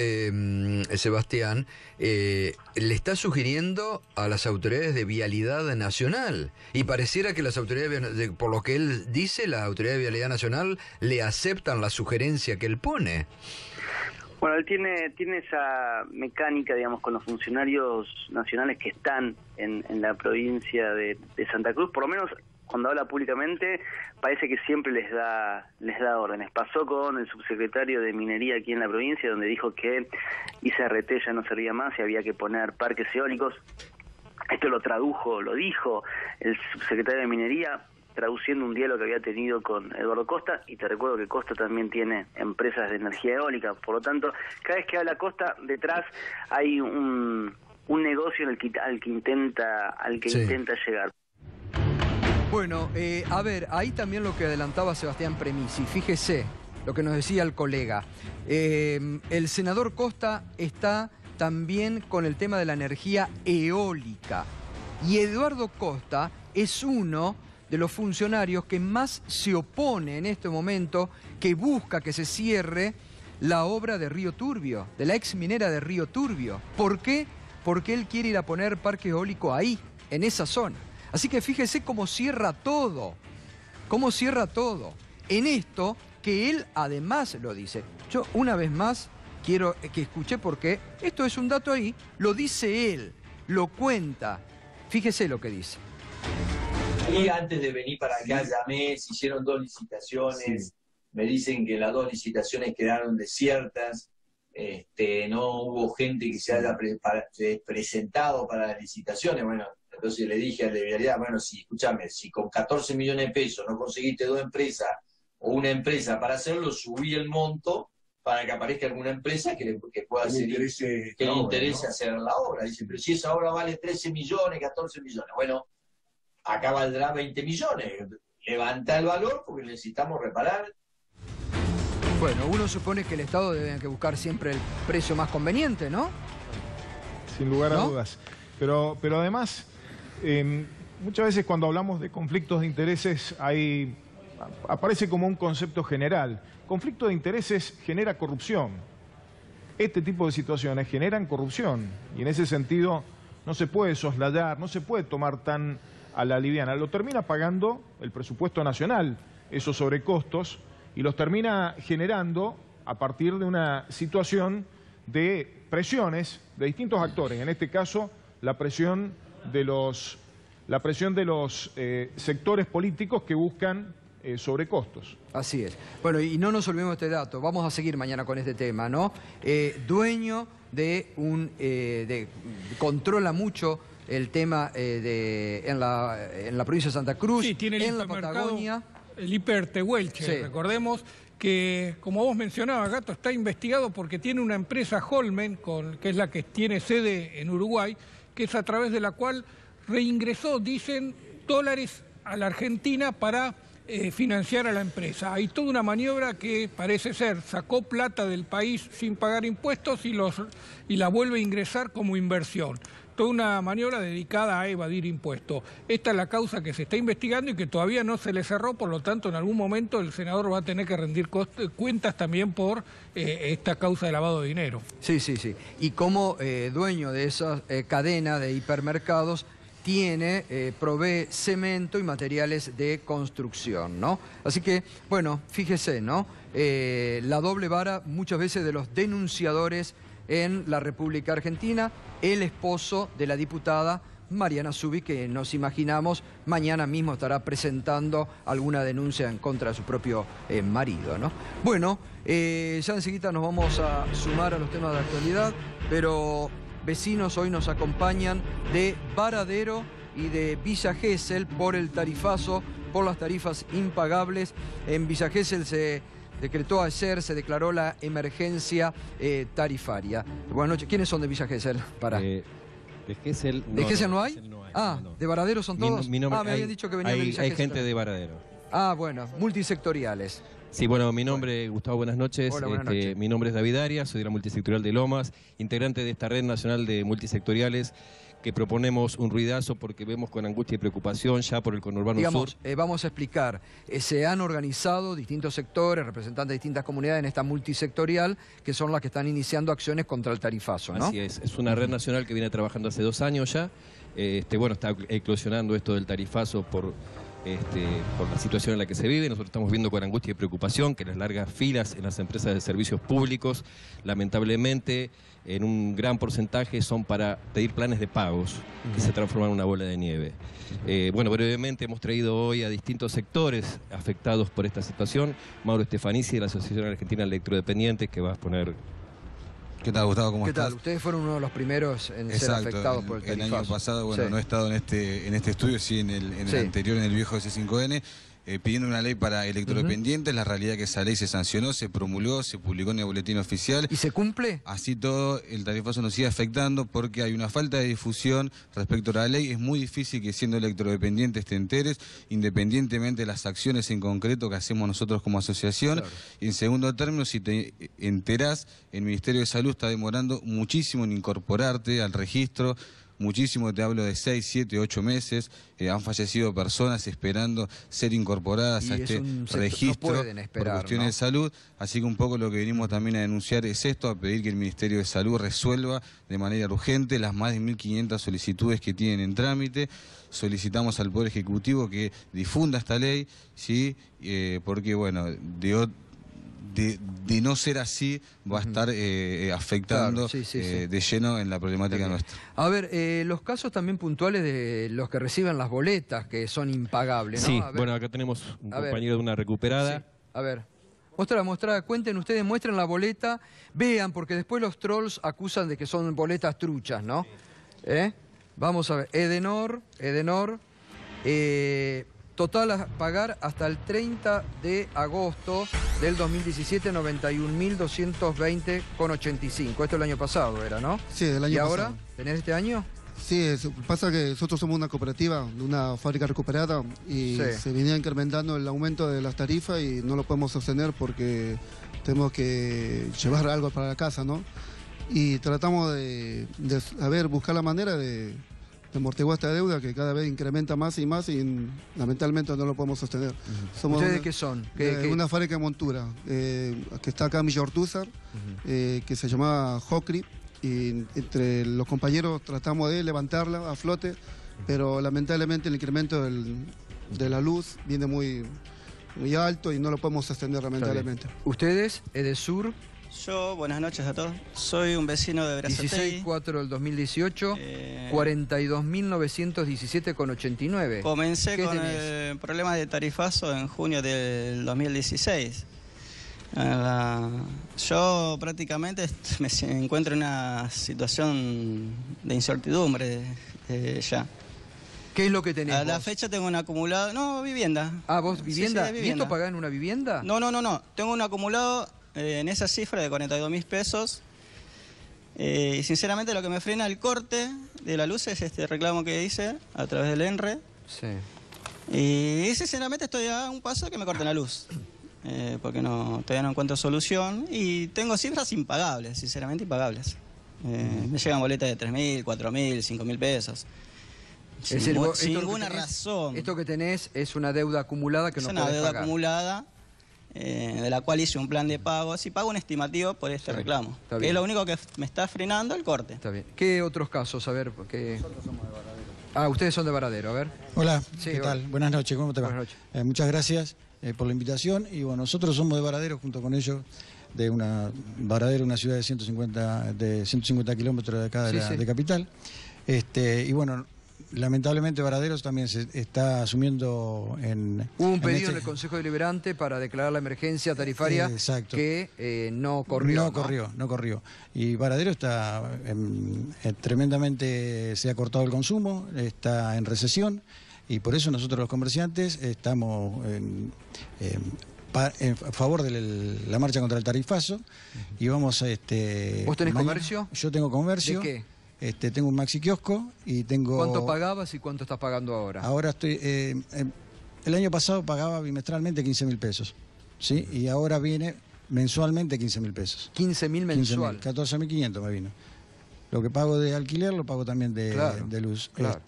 Sebastián, le está sugiriendo a las autoridades de Vialidad Nacional, y pareciera que las autoridades, por lo que él dice, las autoridades de Vialidad Nacional le aceptan la sugerencia que él pone. Bueno, él tiene esa mecánica, digamos, con los funcionarios nacionales que están en la provincia de Santa Cruz, por lo menos cuando habla públicamente, parece que siempre les da órdenes. Pasó con el subsecretario de Minería aquí en la provincia, donde dijo que ICRT ya no servía más y había que poner parques eólicos. Esto lo dijo el subsecretario de Minería, traduciendo un diálogo que había tenido con Eduardo Costa, y te recuerdo que Costa también tiene empresas de energía eólica. Por lo tanto, cada vez que habla Costa, detrás hay un negocio al que intenta llegar. Bueno, a ver, ahí también lo que adelantaba Sebastián Premisi, fíjese lo que nos decía el colega. El senador Costa está también con el tema de la energía eólica. Y Eduardo Costa es uno de los funcionarios que más se opone en este momento, que busca que se cierre la obra de Río Turbio, de la ex minera de Río Turbio. ¿Por qué? Porque él quiere ir a poner parque eólico ahí, en esa zona. Así que fíjese cómo cierra todo, en esto que él además lo dice. Yo una vez más quiero que escuche porque esto es un dato ahí, lo dice él, lo cuenta. Fíjese lo que dice. Y antes de venir para acá llamé, se hicieron 2 licitaciones, me dicen que las 2 licitaciones quedaron desiertas, no hubo gente que se haya presentado para las licitaciones. Bueno, entonces le dije al de Vialidad, bueno, si con 14 millones de pesos no conseguiste 2 empresas o una empresa para hacerlo, subí el monto para que aparezca alguna empresa que pueda hacer, que le interese hacer la obra. Dice, pero si esa obra vale 13 millones, 14 millones, bueno, acá valdrá 20 millones. Levanta el valor porque necesitamos reparar. Bueno, uno supone que el Estado debe que buscar siempre el precio más conveniente, ¿no? Sin lugar a dudas. Pero además, muchas veces cuando hablamos de conflictos de intereses aparece como un concepto general. Conflicto de intereses genera corrupción. Este tipo de situaciones generan corrupción y en ese sentido no se puede soslayar, no se puede tomar tan a la liviana. Lo termina pagando el presupuesto nacional, esos sobrecostos, y los termina generando a partir de una situación de presiones de distintos actores. En este caso, la presión de los sectores políticos que buscan sobrecostos. Así es. Bueno, y no nos olvidemos de este dato. Vamos a seguir mañana con este tema, ¿no? Dueño de controla mucho el tema en la provincia de Santa Cruz, sí, tiene en la Patagonia. El hiper Tehuelche, sí. Recordemos que, como vos mencionabas, Gato, está investigado porque tiene una empresa Holmen, que es la que tiene sede en Uruguay, que es a través de la cual reingresó, dicen, dólares a la Argentina para financiar a la empresa. Hay toda una maniobra que parece ser, sacó plata del país sin pagar impuestos y la vuelve a ingresar como inversión. toda una maniobra dedicada a evadir impuestos. Esta es la causa que se está investigando y que todavía no se le cerró, por lo tanto en algún momento el senador va a tener que rendir cuentas también por esta causa de lavado de dinero. Sí, sí, sí. Y como dueño de esa cadena de hipermercados, provee cemento y materiales de construcción, ¿no? Así que, bueno, fíjese, ¿no? La doble vara muchas veces de los denunciadores en la República Argentina, el esposo de la diputada Mariana Zubi, que nos imaginamos mañana mismo estará presentando alguna denuncia en contra de su propio marido, ¿no? Bueno, ya enseguida nos vamos a sumar a los temas de actualidad, pero vecinos hoy nos acompañan de Varadero y de Villa Gesell por el tarifazo, por las tarifas impagables. En Villa Gesell se decretó ayer, se declaró la emergencia tarifaria. Buenas noches. ¿Quiénes son de Villa Gesell? De Gesell no. ¿De Gesell no hay? No. ¿De Varadero son todos? Mi nombre, me habían dicho que venían de Villa Gesell. Hay gente de Varadero. Bueno, multisectoriales. Sí, bueno, mi nombre, Gustavo, buenas noches. Hola, buenas noches. Mi nombre es David Arias, soy de la Multisectorial de Lomas, integrante de esta red nacional de multisectoriales que proponemos un ruidazo porque vemos con angustia y preocupación ya por el conurbano sur. Vamos a explicar, se han organizado distintos sectores, representantes de distintas comunidades en esta multisectorial, que son las que están iniciando acciones contra el tarifazo, ¿no? Así es una red nacional que viene trabajando hace 2 años ya. Bueno, está eclosionando esto del tarifazo por la situación en la que se vive. Nosotros estamos viendo con angustia y preocupación que las largas filas en las empresas de servicios públicos, lamentablemente, en un gran porcentaje son para pedir planes de pagos que se transforman en una bola de nieve. Bueno, brevemente hemos traído hoy a distintos sectores afectados por esta situación. Mauro Estefanici de la Asociación Argentina Electrodependientes, que va a exponer... ¿Qué tal, Gustavo? ¿Cómo estás? ¿Qué tal? Ustedes fueron uno de los primeros en ser afectados por el tarifazo. El año pasado, bueno, no he estado en este estudio, sí en el anterior, en el viejo C5N, pidiendo una ley para electrodependientes. La realidad es que esa ley se sancionó, se promulgó, se publicó en el boletín oficial. ¿Y se cumple? Así todo, el tarifazo nos sigue afectando porque hay una falta de difusión respecto a la ley. Es muy difícil que siendo electrodependientes te enteres, independientemente de las acciones en concreto que hacemos nosotros como asociación. Claro. Y en segundo término, si te enterás, el Ministerio de Salud está demorando muchísimo en incorporarte al registro. Muchísimo, te hablo de 6, 7, 8 meses, han fallecido personas esperando ser incorporadas a este registro por cuestiones de salud, así que un poco lo que venimos también a denunciar es esto, a pedir que el Ministerio de Salud resuelva de manera urgente las más de 1.500 solicitudes que tienen en trámite. Solicitamos al Poder Ejecutivo que difunda esta ley, ¿sí? Porque bueno, de no ser así, va a estar afectando de lleno en la problemática nuestra. A ver, los casos también puntuales de los que reciben las boletas, que son impagables, ¿no? Sí, bueno, acá tenemos un compañero de una recuperada. Sí. A ver, muestra, cuenten ustedes, muestren la boleta, vean, porque después los trolls acusan de que son boletas truchas, ¿no? Vamos a ver, Edenor, total a pagar hasta el 30 de agosto del 2017, 91.220,85. Esto el año pasado era, ¿no? Sí, el año pasado. ¿Y ahora? ¿Tenés este año? Sí, pasa que nosotros somos una cooperativa de una fábrica recuperada y se venía incrementando el aumento de las tarifas y no lo podemos sostener porque tenemos que llevar algo para la casa, ¿no? Y tratamos de buscar la manera de amortiguar esta deuda que cada vez incrementa más y lamentablemente no lo podemos sostener. ¿Ustedes qué son? Una fábrica de montura que está acá en Villa Ortúzar, que se llamaba Hocri, y entre los compañeros tratamos de levantarla a flote, pero lamentablemente el incremento de la luz viene muy alto y no lo podemos sostener lamentablemente. ¿Ustedes, Edesur? Yo, buenas noches a todos. Soy un vecino de Brazatei. 16-4 del 2018, 42.917,89. Comencé con problemas de tarifazo en junio del 2016. Yo prácticamente me encuentro en una situación de incertidumbre ya. ¿Qué es lo que tenés? A la fecha tengo un acumulado... No, vivienda. Ah, ¿vos vivienda? Sí, ¿Y esto pagás en una vivienda? No. Tengo un acumulado... en esa cifra de 42.000 pesos, y sinceramente lo que me frena el corte de la luz es este reclamo que hice a través del ENRE. Sí. Y sinceramente estoy a un paso de que me corten la luz, porque todavía no encuentro solución y tengo cifras impagables, sinceramente impagables. Me llegan boletas de 3.000, 4.000, 5.000 pesos. Es decir, sin ninguna razón. Esto que tenés es una deuda acumulada que no podés pagar. Es una deuda acumulada, de la cual hice un plan de pagos y pago un estimativo por este reclamo. Que es lo único que me está frenando el corte. Está bien. ¿Qué otros casos? A ver, Nosotros somos de Varadero. Ustedes son de Varadero, a ver. Hola, sí, ¿qué tal? Buenas noches, ¿cómo te va? Buenas noches. Muchas gracias por la invitación. Y bueno, nosotros somos de Varadero junto con ellos, Varadero, una ciudad de 150 kilómetros de acá de Capital. Y bueno, lamentablemente Varadero también se está asumiendo Hubo un pedido en el Consejo Deliberante para declarar la emergencia tarifaria que no corrió. No corrió. Y Varadero está tremendamente, se ha cortado el consumo, está en recesión y por eso nosotros los comerciantes estamos en favor de la marcha contra el tarifazo y vamos a... ¿Vos tenés comercio? Yo tengo comercio. ¿De qué? Tengo un maxi kiosco y tengo... ¿Cuánto pagabas y cuánto estás pagando ahora? Ahora estoy... el año pasado pagaba bimestralmente 15.000 pesos, ¿sí? Y ahora viene mensualmente 15.000 pesos. 15.000 mensual. 14.500 me vino. Lo que pago de alquiler lo pago también de luz. Claro.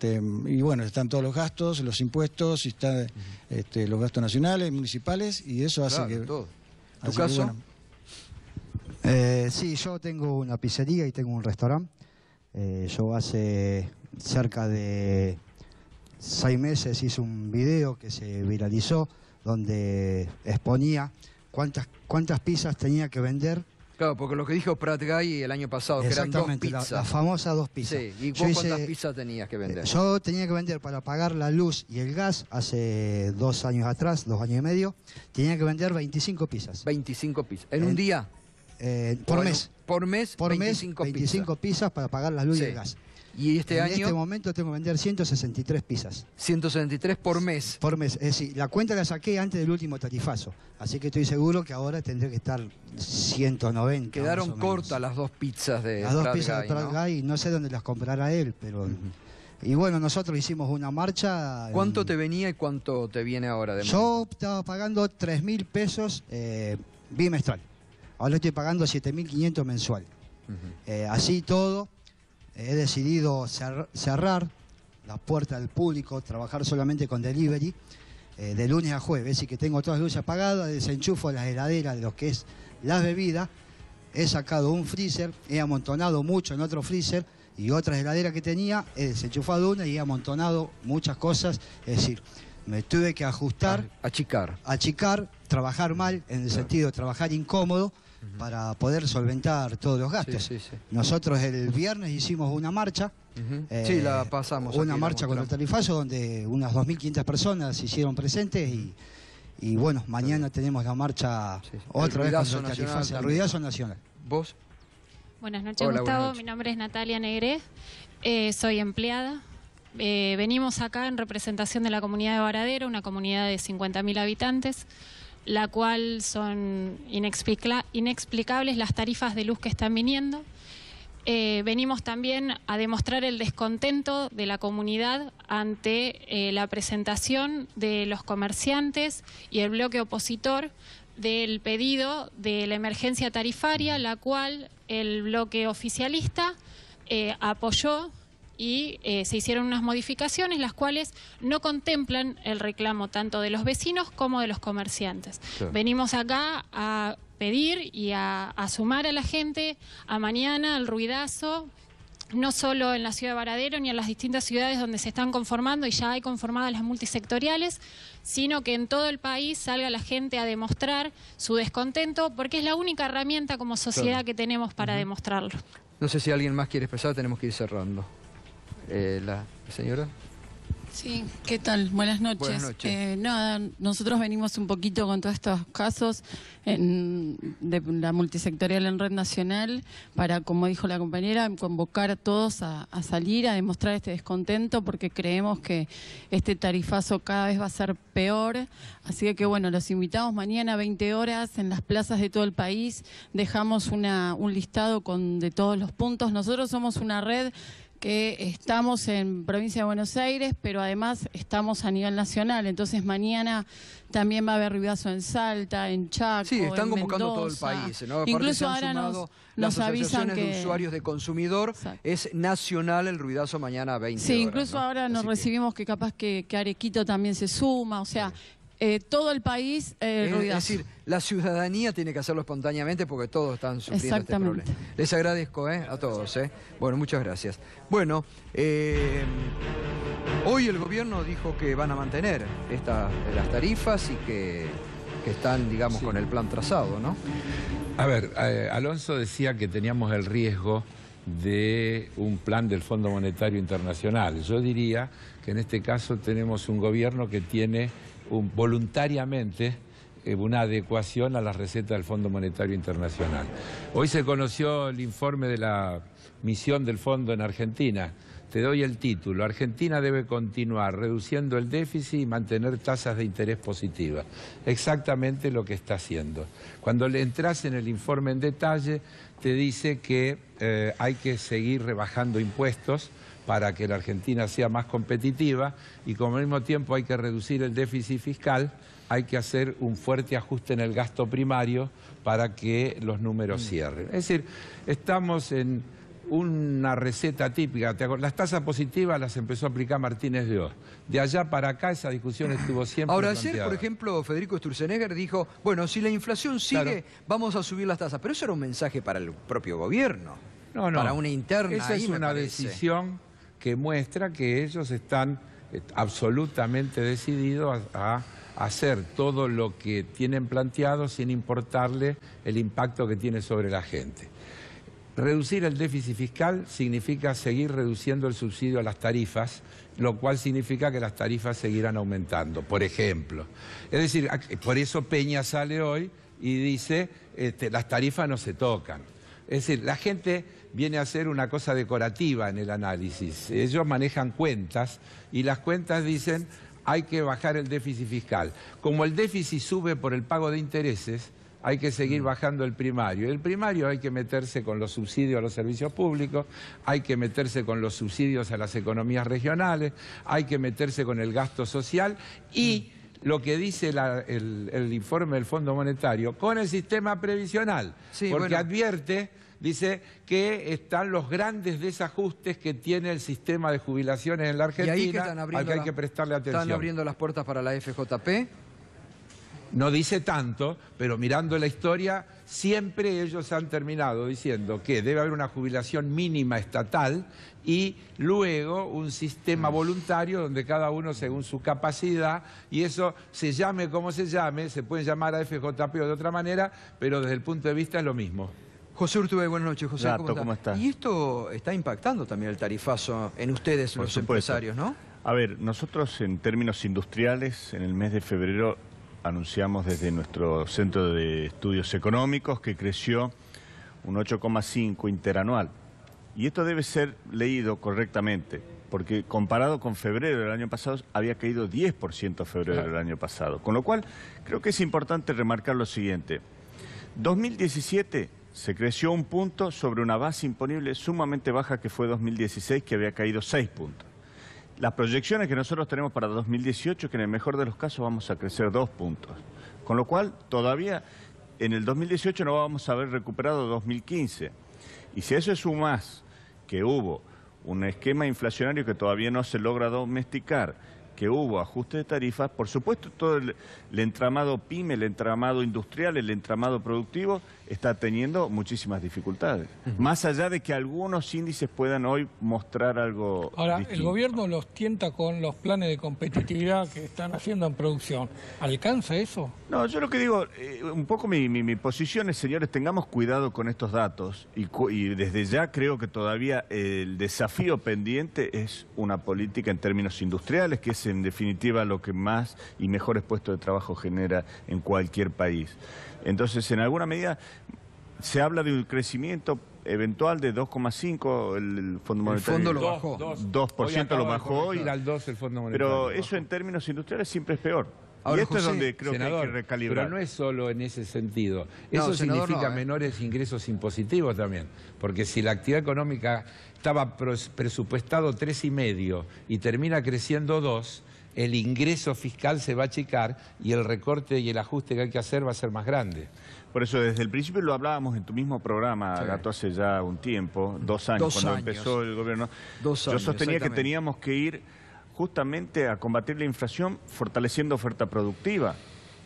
Y bueno, están todos los gastos, los impuestos, y están los gastos nacionales, municipales, y eso hace que... Todo. ¿Tu caso? Sí, yo tengo una pizzería y tengo un restaurante. Yo hace cerca de 6 meses hice un video que se viralizó donde exponía cuántas pizzas tenía que vender. Claro, porque lo que dijo Prat Guy el año pasado, que eran 2 pizzas. La famosa 2 pizzas. Sí, ¿y vos cuántas pizzas tenías que vender? Yo tenía que vender para pagar la luz y el gas hace 2 años atrás, 2 años y medio, tenía que vender 25 pizzas. 25 pizzas. ¿En un día? Por mes. Por mes, 25 pizzas para pagar la luz y el gas. ¿Y este año? En este momento tengo que vender 163 pizzas. 163 por mes. Por mes. Es decir, la cuenta la saqué antes del último tarifazo. Así que estoy seguro que ahora tendré que estar 190. Quedaron cortas las 2 pizzas de Las 2 pizzas de Prat Guy, no sé dónde las comprará él, pero... Y bueno, nosotros hicimos una marcha... ¿Cuánto te venía y cuánto te viene ahora? Yo estaba pagando 3.000 pesos bimestral. Ahora estoy pagando 7.500 mensual. Así todo, he decidido cerrar la puerta al público, trabajar solamente con delivery, de lunes a jueves, y que tengo todas las luces apagadas, desenchufo las heladeras de lo que es las bebidas, he sacado un freezer, he amontonado mucho en otro freezer, y otras heladeras que tenía, he desenchufado una y he amontonado muchas cosas, es decir, me tuve que ajustar, achicar, trabajar mal, en el sentido de trabajar incómodo, para poder solventar todos los gastos. Nosotros el viernes hicimos una marcha. Sí, la pasamos. Una marcha contra el tarifazo donde unas 2.500 personas se hicieron presentes y bueno, mañana tenemos la marcha otra vez contra el tarifazo. El ruidazo nacional. ¿Vos? Buenas noches, Gustavo. Buenas noches. Mi nombre es Natalia Negré. Soy empleada. Venimos acá en representación de la comunidad de Varadero, una comunidad de 50.000 habitantes, la cual son inexplicables las tarifas de luz que están viniendo. Venimos también a demostrar el descontento de la comunidad ante la presentación de los comerciantes y el bloque opositor del pedido de la emergencia tarifaria, la cual el bloque oficialista apoyó y se hicieron unas modificaciones las cuales no contemplan el reclamo tanto de los vecinos como de los comerciantes. Claro. Venimos acá a pedir y a sumar a la gente a mañana el ruidazo, no solo en la ciudad de Varadero ni en las distintas ciudades donde se están conformando y ya hay conformadas las multisectoriales, sino que en todo el país salga la gente a demostrar su descontento, porque es la única herramienta como sociedad que tenemos para demostrarlo. No sé si alguien más quiere expresar, tenemos que ir cerrando. La señora. Sí, ¿qué tal? Buenas noches. Buenas noches. Nada, nosotros venimos un poquito con todos estos casos de la multisectorial en red nacional para, como dijo la compañera, convocar a todos a salir a demostrar este descontento porque creemos que este tarifazo cada vez va a ser peor. Así que bueno, los invitamos mañana a 20 horas en las plazas de todo el país. Dejamos un listado de todos los puntos. Nosotros somos una red que estamos en provincia de Buenos Aires, pero además estamos a nivel nacional. Entonces mañana también va a haber ruidazo en Salta, en Chaco, sí, están en convocando Mendoza. todo el país, ¿no? Aparte Incluso se han ahora sumado nos las avisan asociaciones de usuarios de consumidor. Exacto. Es nacional el ruidazo mañana a 20 sí, horas, incluso ¿no? ahora nos recibimos que capaz que Arequito también se suma, o sea, todo el país ruidazo. Es decir, la ciudadanía tiene que hacerlo espontáneamente porque todos están sufriendo este problema. Les agradezco a todos. Bueno, muchas gracias. Bueno, hoy el gobierno dijo que van a mantener las tarifas y que están, digamos, con el plan trazado, ¿no? A ver, Alonso decía que teníamos el riesgo de un plan del Fondo Monetario Internacional. Yo diría que en este caso tenemos un gobierno que tiene voluntariamente una adecuación a las recetas del Fondo Monetario Internacional. Hoy se conoció el informe de la misión del fondo en Argentina. Te doy el título. Argentina debe continuar reduciendo el déficit y mantener tasas de interés positivas. Exactamente lo que está haciendo. Cuando le entras en el informe en detalle, te dice que hay que seguir rebajando impuestos para que la Argentina sea más competitiva y como al mismo tiempo hay que reducir el déficit fiscal, hay que hacer un fuerte ajuste en el gasto primario para que los números cierren. Es decir, estamos en una receta típica. Las tasas positivas las empezó a aplicar Martínez de Oz. De allá para acá esa discusión estuvo siempre Ahora, planteada. ayer, por ejemplo, Federico Sturzenegger dijo, bueno, si la inflación sigue, vamos a subir las tasas. Pero eso era un mensaje para el propio gobierno. No, para una interna. Esa es una decisión que muestra que ellos están absolutamente decididos a hacer todo lo que tienen planteado sin importarle el impacto que tiene sobre la gente. Reducir el déficit fiscal significa seguir reduciendo el subsidio a las tarifas, lo cual significa que las tarifas seguirán aumentando, por ejemplo. Es decir, por eso Peña sale hoy y dice, las tarifas no se tocan. Es decir, la gente viene a hacer una cosa decorativa en el análisis. Ellos manejan cuentas y las cuentas dicen hay que bajar el déficit fiscal. Como el déficit sube por el pago de intereses, hay que seguir bajando el primario. El primario hay que meterse con los subsidios a los servicios públicos, hay que meterse con los subsidios a las economías regionales, hay que meterse con el gasto social y lo que dice el informe del Fondo Monetario, con el sistema previsional, porque advierte, dice que están los grandes desajustes que tiene el sistema de jubilaciones en la Argentina, ¿Y ahí que están abriendo al que hay que prestarle atención. ¿Están abriendo las puertas para la FJP? No dice tanto, pero mirando la historia, siempre ellos han terminado diciendo que debe haber una jubilación mínima estatal y luego un sistema voluntario donde cada uno según su capacidad, y eso se llame como se llame, se puede llamar a FJP o de otra manera, pero desde el punto de vista es lo mismo. José Urtubey, buenas noches. José, ¿cómo está? Y esto está impactando también el tarifazo en ustedes, los empresarios, ¿no? A ver, nosotros en términos industriales, en el mes de febrero anunciamos desde nuestro Centro de Estudios Económicos que creció un 8,5 interanual. Y esto debe ser leído correctamente, porque comparado con febrero del año pasado, había caído 10% febrero del año pasado. Con lo cual, creo que es importante remarcar lo siguiente. 2017 se creció un punto sobre una base imponible sumamente baja que fue 2016, que había caído 6 puntos. Las proyecciones que nosotros tenemos para 2018 es que en el mejor de los casos vamos a crecer 2 puntos. Con lo cual, todavía en el 2018 no vamos a haber recuperado 2015. Y si a eso sumás que hubo un esquema inflacionario que todavía no se logra domesticar, que hubo ajuste de tarifas, por supuesto todo el entramado PYME, el entramado industrial, el entramado productivo está teniendo muchísimas dificultades. Más allá de que algunos índices puedan hoy mostrar algo Ahora, distinto. el gobierno los tienta con los planes de competitividad que están haciendo en producción. ¿Alcanza eso? No, yo lo que digo, un poco mi posición es, señores, tengamos cuidado con estos datos y desde ya creo que todavía el desafío pendiente es una política en términos industriales, que es en definitiva lo que más y mejores puestos de trabajo genera en cualquier país. Entonces, en alguna medida, se habla de un crecimiento eventual de 2,5, el Fondo Monetario. El fondo lo bajó. 2% lo bajó hoy. Al 2 el Fondo Monetario Pero eso en términos industriales siempre es peor. Ahora, y esto José, es donde creo senador, que hay que recalibrar. pero no es solo en ese sentido. No, Eso senador, significa no, menores ingresos impositivos también. Porque si la actividad económica estaba presupuestado 3,5 y termina creciendo 2, el ingreso fiscal se va a achicar y el recorte y el ajuste que hay que hacer va a ser más grande. Por eso desde el principio lo hablábamos en tu mismo programa, Gato, hace ya un tiempo, 2 años, cuando empezó el gobierno. 2 años, yo sostenía que teníamos que ir justamente a combatir la inflación fortaleciendo oferta productiva,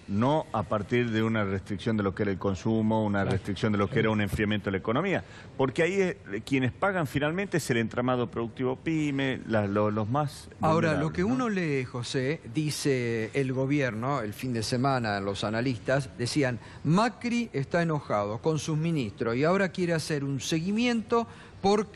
no a partir de una restricción de lo que era el consumo, una restricción de lo que era un enfriamiento de la economía, porque ahí quienes pagan finalmente es el entramado productivo PYME, los más Ahora, lo que uno lee, José, dice el gobierno, el fin de semana, los analistas, decían, Macri está enojado con sus ministros y ahora quiere hacer un seguimiento por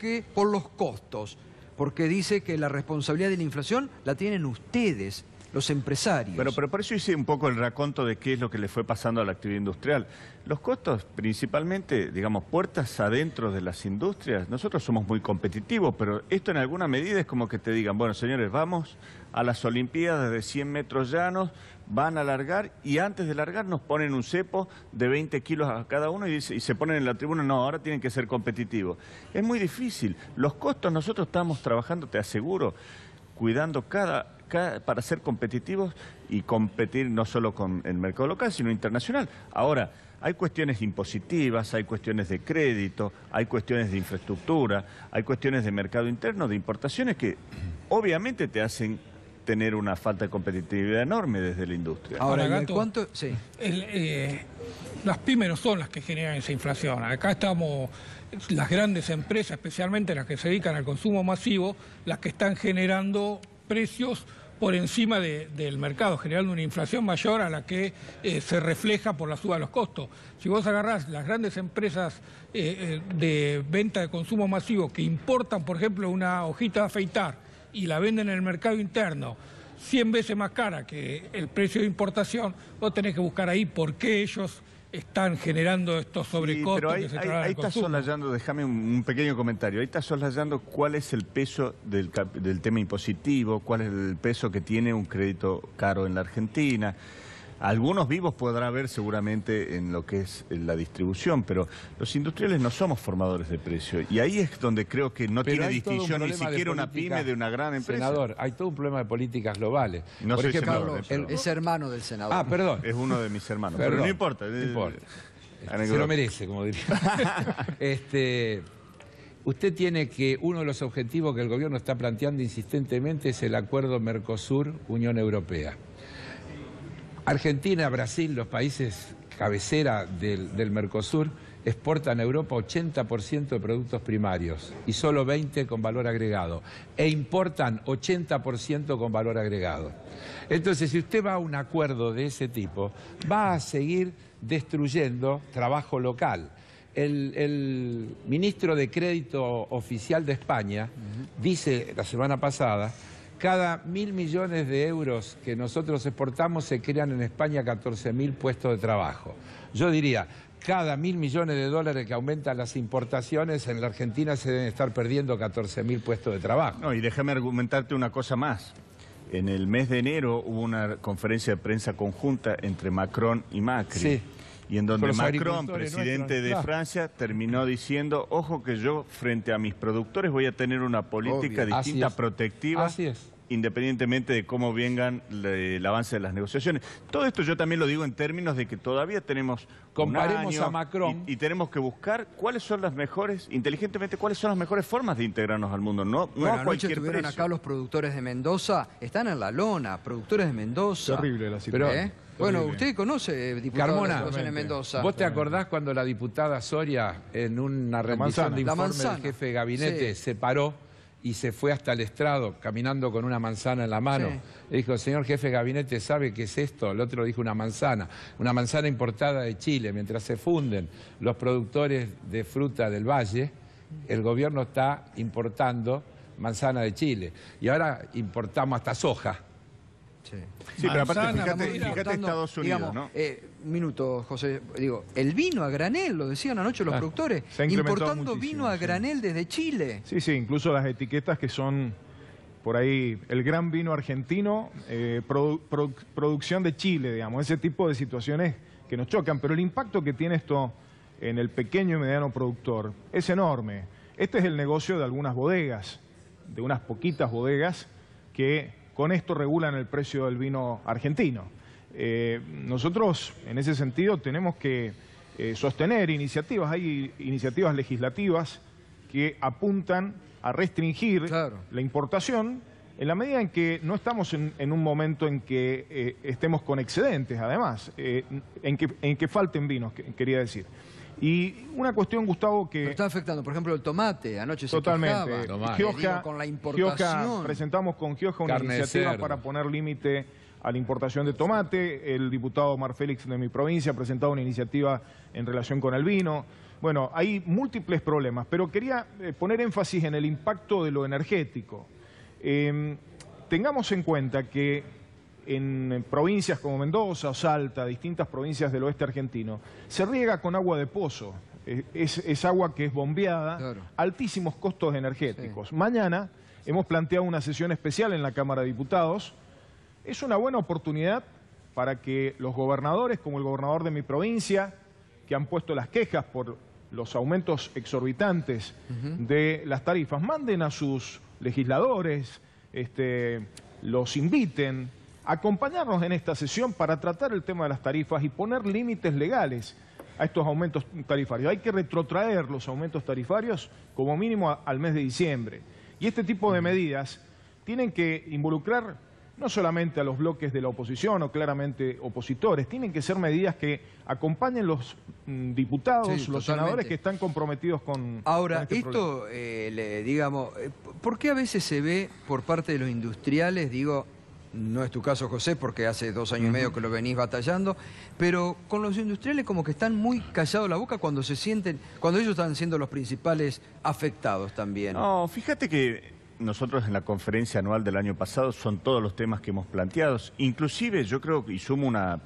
los costos, porque dice que la responsabilidad de la inflación la tienen ustedes, los empresarios. Pero por eso hice un poco el raconto de qué es lo que le fue pasando a la actividad industrial. Los costos, principalmente, digamos, puertas adentro de las industrias, nosotros somos muy competitivos, pero esto en alguna medida es como que te digan, bueno, señores, vamos a las Olimpiadas de 100 metros llanos, van a largar y antes de largar nos ponen un cepo de 20 kilos a cada uno y se ponen en la tribuna, no, ahora tienen que ser competitivos. Es muy difícil. Los costos nosotros estamos trabajando, te aseguro, cuidando para ser competitivos y competir no solo con el mercado local, sino internacional. Ahora, hay cuestiones impositivas, hay cuestiones de crédito, hay cuestiones de infraestructura, hay cuestiones de mercado interno, de importaciones que obviamente te hacen tener una falta de competitividad enorme desde la industria. Ahora, Gato, ¿cuánto? Sí. Las pymes no son las que generan esa inflación. Acá estamos las grandes empresas, especialmente las que se dedican al consumo masivo, las que están generando precios por encima del mercado, generando una inflación mayor a la que se refleja por la suba de los costos. Si vos agarrás las grandes empresas de venta de consumo masivo que importan, por ejemplo, una hojita de afeitar y la venden en el mercado interno 100 veces más cara que el precio de importación, vos tenés que buscar ahí por qué ellos están generando estos sobrecostos. Pero que se trasladan al estás consumo. soslayando, déjame un pequeño comentario, ahí estás soslayando cuál es el peso del tema impositivo, cuál es el peso que tiene un crédito caro en la Argentina. Algunos vivos podrá haber seguramente en lo que es la distribución, pero los industriales no somos formadores de precio. Y ahí es donde creo que no tiene distinción ni siquiera una pyme de una gran empresa. Senador, hay todo un problema de políticas globales. No soy senador, es hermano del senador. Ah, perdón. Es uno de mis hermanos. Perdón. Pero no importa. No importa. Se lo merece, como diría. Usted tiene que uno de los objetivos que el gobierno está planteando insistentemente es el acuerdo Mercosur-Unión Europea. Argentina, Brasil, los países cabecera del Mercosur, exportan a Europa 80% de productos primarios y solo 20% con valor agregado. E importan 80% con valor agregado. Entonces, si usted va a un acuerdo de ese tipo, va a seguir destruyendo trabajo local. El ministro de Crédito Oficial de España dice la semana pasada, cada 1.000 millones de euros que nosotros exportamos se crean en España 14.000 puestos de trabajo. Yo diría, cada 1.000 millones de dólares que aumentan las importaciones, en la Argentina se deben estar perdiendo 14.000 puestos de trabajo. No, y déjame argumentarte una cosa más. En el mes de enero hubo una conferencia de prensa conjunta entre Macron y Macri. Sí. Y en donde Los Macron, agricultores presidente de Francia, terminó diciendo, ojo que yo frente a mis productores voy a tener una política distinta, protectiva, independientemente de cómo vengan el avance de las negociaciones. Todo esto yo también lo digo en términos de que todavía tenemos Comparemos un año a Macron y tenemos que buscar cuáles son las mejores, inteligentemente, cuáles son las mejores formas de integrarnos al mundo, no a anoche cualquier estuvieron precio. acá los productores de Mendoza, están en la lona, productores de Mendoza. Terrible la situación. Bueno, usted conoce diputados de la situación en Mendoza. ¿Vos te acordás cuando la diputada Soria, en una rendición de informe del jefe de gabinete, se paró y se fue hasta el estrado caminando con una manzana en la mano? Le dijo, señor jefe de gabinete, ¿sabe qué es esto? El otro dijo una manzana importada de Chile. Mientras se funden los productores de fruta del Valle, el gobierno está importando manzana de Chile. Y ahora importamos hasta soja. Sí, pero aparte, fíjate Estados Unidos, digamos, ¿no? Un minuto, José. Digo, el vino a granel, lo decían anoche los productores, se ha incrementado importando muchísimo, vino a granel desde Chile. Sí, incluso las etiquetas que son por ahí el gran vino argentino, producción de Chile, digamos, ese tipo de situaciones que nos chocan, pero el impacto que tiene esto en el pequeño y mediano productor es enorme. Este es el negocio de algunas bodegas, de unas poquitas bodegas que con esto regulan el precio del vino argentino. Nosotros, en ese sentido, tenemos que sostener iniciativas. Hay iniciativas legislativas que apuntan a restringir la importación en la medida en que no estamos en un momento en que estemos con excedentes, además, en que falten vinos, quería decir. Y una cuestión, Gustavo, que... Pero está afectando, por ejemplo, el tomate. Anoche se totalmente. Gioja, con la importación. Presentamos con Gioja una iniciativa para poner límite a la importación de tomate. El diputado Omar Félix de mi provincia ha presentado una iniciativa en relación con el vino. Bueno, hay múltiples problemas, pero quería poner énfasis en el impacto de lo energético. Tengamos en cuenta que en provincias como Mendoza o Salta, distintas provincias del oeste argentino, se riega con agua de pozo. Es agua que es bombeada, altísimos costos energéticos. Sí. Mañana hemos planteado una sesión especial en la Cámara de Diputados. Es una buena oportunidad para que los gobernadores, como el gobernador de mi provincia, que han puesto las quejas por los aumentos exorbitantes de las tarifas, manden a sus legisladores, los inviten a acompañarnos en esta sesión para tratar el tema de las tarifas y poner límites legales a estos aumentos tarifarios. Hay que retrotraer los aumentos tarifarios como mínimo al mes de diciembre. Y este tipo de medidas tienen que involucrar no solamente a los bloques de la oposición o claramente opositores, tienen que ser medidas que acompañen los diputados, los senadores que están comprometidos con Ahora, con este esto, digamos, ¿por qué a veces se ve por parte de los industriales, digo, no es tu caso, José, porque hace 2 años y medio que lo venís batallando, pero con los industriales como que están muy callados la boca cuando se sienten, cuando ellos están siendo los principales afectados también? No, fíjate que nosotros en la conferencia anual del año pasado son todos los temas que hemos planteado. Inclusive yo creo que, y sumo una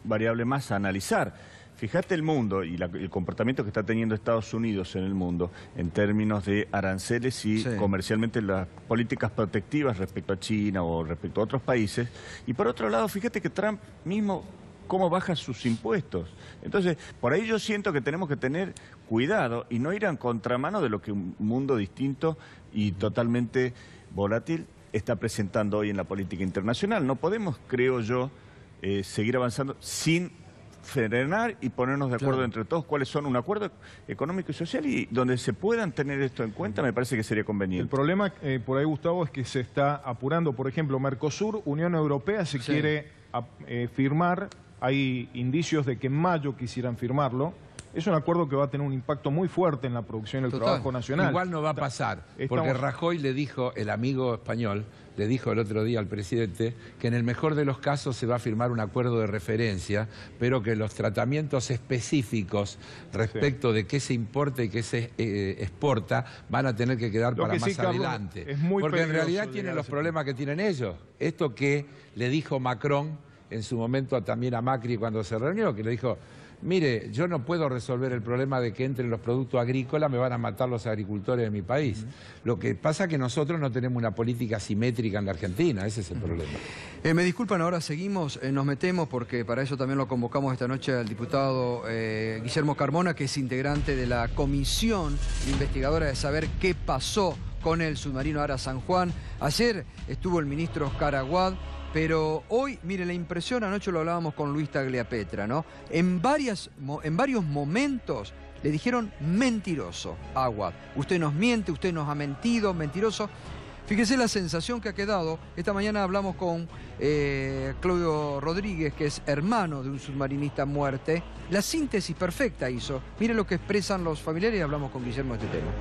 variable más a analizar, fíjate el mundo y el comportamiento que está teniendo Estados Unidos en el mundo en términos de aranceles y comercialmente las políticas protectivas respecto a China o respecto a otros países. Y por otro lado, fíjate que Trump mismo cómo baja sus impuestos. Entonces, por ahí yo siento que tenemos que tener cuidado y no ir en contramano de lo que un mundo distinto y totalmente volátil está presentando hoy en la política internacional. No podemos, creo yo, seguir avanzando sin frenar y ponernos de acuerdo entre todos cuáles son un acuerdo económico y social, y donde se puedan tener esto en cuenta me parece que sería conveniente. El problema por ahí, Gustavo, es que se está apurando, por ejemplo, Mercosur, Unión Europea se quiere firmar, hay indicios de que en mayo quisieran firmarlo. Es un acuerdo que va a tener un impacto muy fuerte en la producción y el trabajo nacional. Igual no va a pasar, porque Rajoy le dijo, el amigo español, le dijo el otro día al presidente que en el mejor de los casos se va a firmar un acuerdo de referencia, pero que los tratamientos específicos respecto de qué se importa y qué se exporta van a tener que quedar para más adelante. Es muy porque en realidad tienen los problemas que tienen ellos. Esto que le dijo Macron en su momento también a Macri cuando se reunió, que le dijo: mire, yo no puedo resolver el problema de que entren los productos agrícolas, me van a matar los agricultores de mi país. Lo que pasa es que nosotros no tenemos una política simétrica en la Argentina, ese es el problema. Me disculpan, ahora seguimos, nos metemos porque para eso también lo convocamos esta noche al diputado Guillermo Carmona, que es integrante de la comisión investigadora de saber qué pasó con el submarino Ara San Juan. Ayer estuvo el ministro Oscar Aguad, pero hoy, mire, la impresión, anoche lo hablábamos con Luis Tagliapetra, ¿no? En varios momentos le dijeron mentiroso a Aguad. Usted nos miente, usted nos ha mentido, mentiroso. Fíjese la sensación que ha quedado. Esta mañana hablamos con Claudio Rodríguez, que es hermano de un submarinista muerte. La síntesis perfecta hizo. Mire lo que expresan los familiares y hablamos con Guillermo de este tema.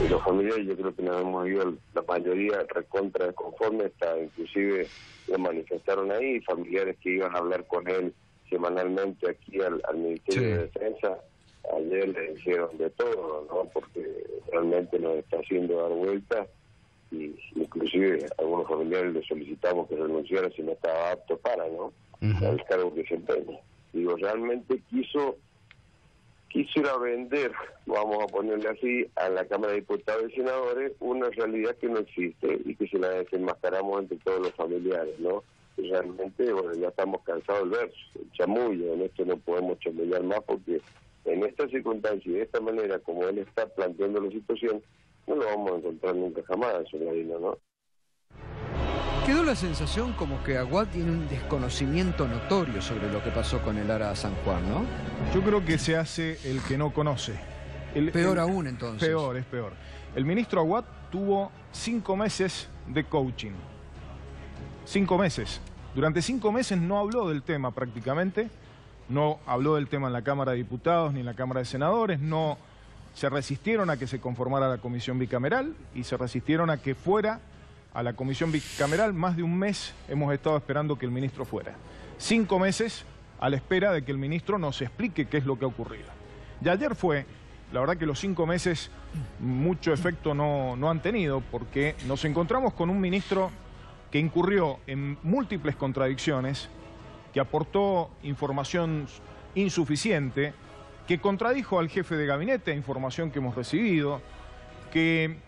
Los familiares, yo creo que nos hemos ido la mayoría recontra conforme, hasta inclusive lo manifestaron ahí, familiares que iban a hablar con él semanalmente aquí al Ministerio de Defensa. Ayer le hicieron de todo, ¿no? Porque realmente nos está haciendo dar vueltas, y inclusive a algunos familiares le solicitamos que renunciara si no estaba apto para, ¿no? Al cargo que se empeña. Digo, realmente quiso quisiera vender, vamos a ponerle así, a la Cámara de Diputados y Senadores una realidad que no existe y que se la desenmascaramos entre todos los familiares, ¿no? Y realmente, bueno, ya estamos cansados del verso, el chamullo, en esto no podemos chamullar más porque en esta circunstancia y de esta manera como él está planteando la situación, no lo vamos a encontrar nunca jamás, señor Marino, ¿no? Quedó la sensación como que Aguad tiene un desconocimiento notorio sobre lo que pasó con el ARA San Juan, ¿no? Yo creo que se hace el que no conoce. Peor aún, entonces. Peor, es peor. El ministro Aguad tuvo 5 meses de coaching. 5 meses. Durante 5 meses no habló del tema prácticamente. No habló del tema en la Cámara de Diputados ni en la Cámara de Senadores. No se resistieron a que se conformara la comisión bicameral y se resistieron a que fuera a la comisión bicameral. Más de un mes hemos estado esperando que el ministro fuera. 5 meses a la espera de que el ministro nos explique qué es lo que ha ocurrido. Y ayer fue, la verdad que los 5 meses mucho efecto no han tenido, porque nos encontramos con un ministro que incurrió en múltiples contradicciones, que aportó información insuficiente, que contradijo al jefe de gabinete, información que hemos recibido, que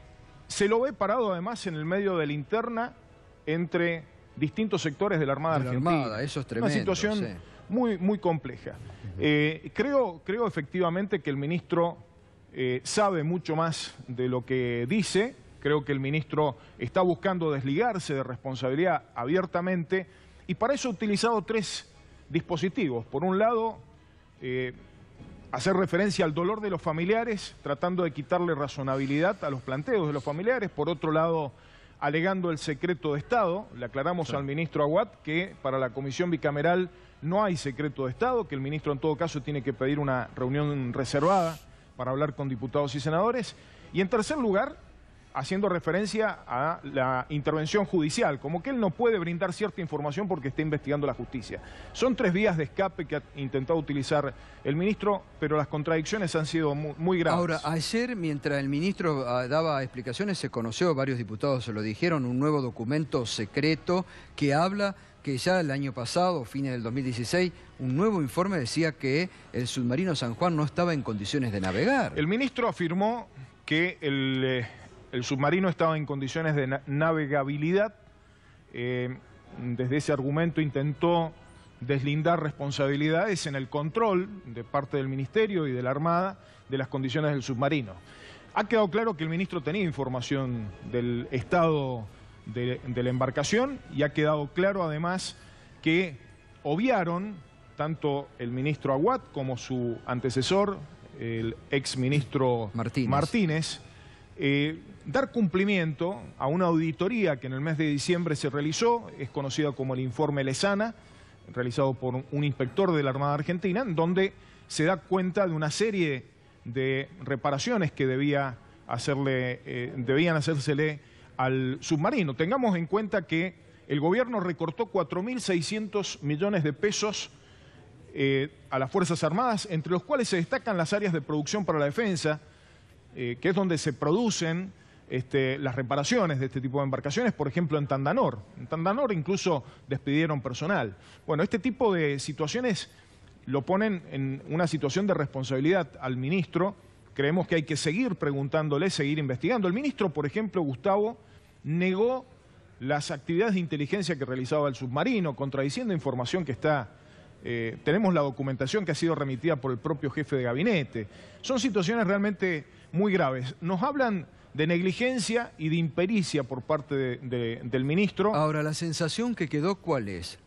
se lo ve parado además en el medio de la interna entre distintos sectores de la Armada Argentina. Eso es tremendo. Una situación muy compleja. Creo efectivamente que el ministro sabe mucho más de lo que dice. Creo que el ministro está buscando desligarse de responsabilidad abiertamente y para eso ha utilizado 3 dispositivos. Por un lado, hacer referencia al dolor de los familiares, tratando de quitarle razonabilidad a los planteos de los familiares. Por otro lado, alegando el secreto de Estado. Le aclaramos al ministro Aguad que para la comisión bicameral no hay secreto de Estado, que el ministro en todo caso tiene que pedir una reunión reservada para hablar con diputados y senadores. Y en tercer lugar, haciendo referencia a la intervención judicial, como que él no puede brindar cierta información porque está investigando la justicia. Son 3 vías de escape que ha intentado utilizar el ministro, pero las contradicciones han sido muy graves. Ahora, ayer, mientras el ministro daba explicaciones, se conoció, varios diputados se lo dijeron, un nuevo documento secreto que habla que ya el año pasado, fines del 2016, un nuevo informe decía que el submarino San Juan no estaba en condiciones de navegar. El ministro afirmó que el submarino estaba en condiciones de navegabilidad. Desde ese argumento intentó deslindar responsabilidades en el control de parte del Ministerio y de la Armada de las condiciones del submarino. Ha quedado claro que el ministro tenía información del estado de la embarcación y ha quedado claro además que obviaron tanto el ministro Aguad como su antecesor, el exministro Martínez, dar cumplimiento a una auditoría que en el mes de diciembre se realizó, es conocida como el informe Lezana, realizado por un inspector de la Armada Argentina, en donde se da cuenta de una serie de reparaciones que debían hacérsele al submarino. Tengamos en cuenta que el gobierno recortó 4.600 millones de pesos a las Fuerzas Armadas, entre los cuales se destacan las áreas de producción para la defensa, que es donde se producen las reparaciones de este tipo de embarcaciones, por ejemplo en Tandanor. En Tandanor incluso despidieron personal. Bueno, este tipo de situaciones lo ponen en una situación de responsabilidad al ministro. Creemos que hay que seguir preguntándole, seguir investigando. El ministro, por ejemplo, Gustavo, negó las actividades de inteligencia que realizaba el submarino, contradiciendo información que está... tenemos la documentación que ha sido remitida por el propio jefe de gabinete. Son situaciones realmente muy graves. Nos hablan de negligencia y de impericia por parte del ministro. Ahora, la sensación que quedó, ¿cuál es?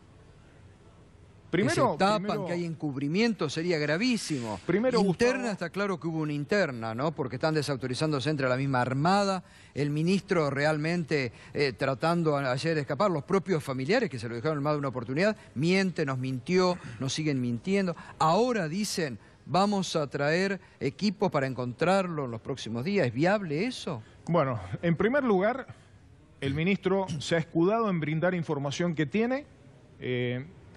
Primero, que se tapan, que hay encubrimiento, sería gravísimo. Primero, interna, Gustavo, está claro que hubo una interna, ¿no? Porque están desautorizándose entre la misma Armada, el ministro realmente tratando ayer de escapar, los propios familiares que se lo dejaron en más de una oportunidad, nos mintió, nos siguen mintiendo. Ahora dicen, vamos a traer equipos para encontrarlo en los próximos días. ¿Es viable eso? Bueno, en primer lugar, el ministro se ha escudado en brindar información que tiene,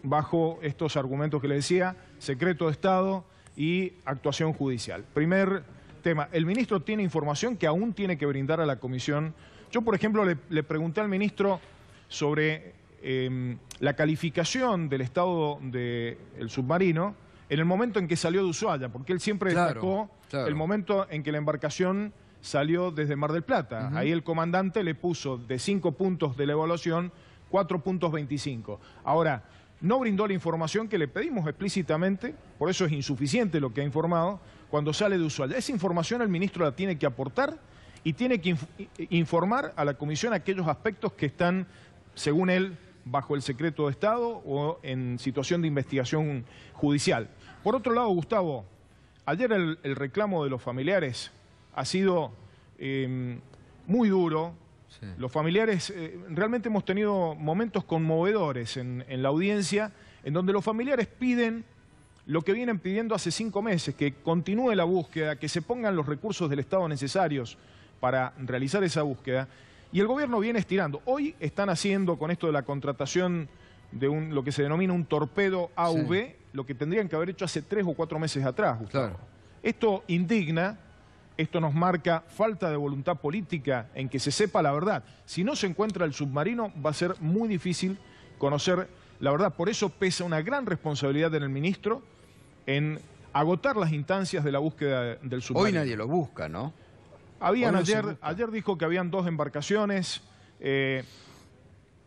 bajo estos argumentos que le decía, secreto de Estado y actuación judicial. Primer tema, el ministro tiene información que aún tiene que brindar a la comisión. Yo, por ejemplo, le pregunté al ministro sobre la calificación del estado del submarino en el momento en que salió de Ushuaia, porque él siempre destacó el momento en que la embarcación salió desde Mar del Plata. Ahí el comandante le puso de 5 puntos de la evaluación, 4.25. Ahora, no brindó la información que le pedimos explícitamente, por eso es insuficiente lo que ha informado, cuando sale de Ushuaia. Esa información el ministro la tiene que aportar y tiene que informar a la comisión aquellos aspectos que están, según él, bajo el secreto de Estado o en situación de investigación judicial. Por otro lado, Gustavo, ayer el reclamo de los familiares ha sido muy duro. Sí. Los familiares, realmente hemos tenido momentos conmovedores en la audiencia, en donde los familiares piden lo que vienen pidiendo hace 5 meses, que continúe la búsqueda, que se pongan los recursos del Estado necesarios para realizar esa búsqueda, y el gobierno viene estirando. Hoy están haciendo con esto de la contratación de lo que se denomina un torpedo AV, lo que tendrían que haber hecho hace 3 o 4 meses atrás, Gustavo. Claro. Esto indigna, esto nos marca falta de voluntad política en que se sepa la verdad. Si no se encuentra el submarino, va a ser muy difícil conocer la verdad. Por eso pesa una gran responsabilidad en el ministro en agotar las instancias de la búsqueda del submarino. Hoy nadie lo busca, ¿no? Ayer dijo que habían 2 embarcaciones.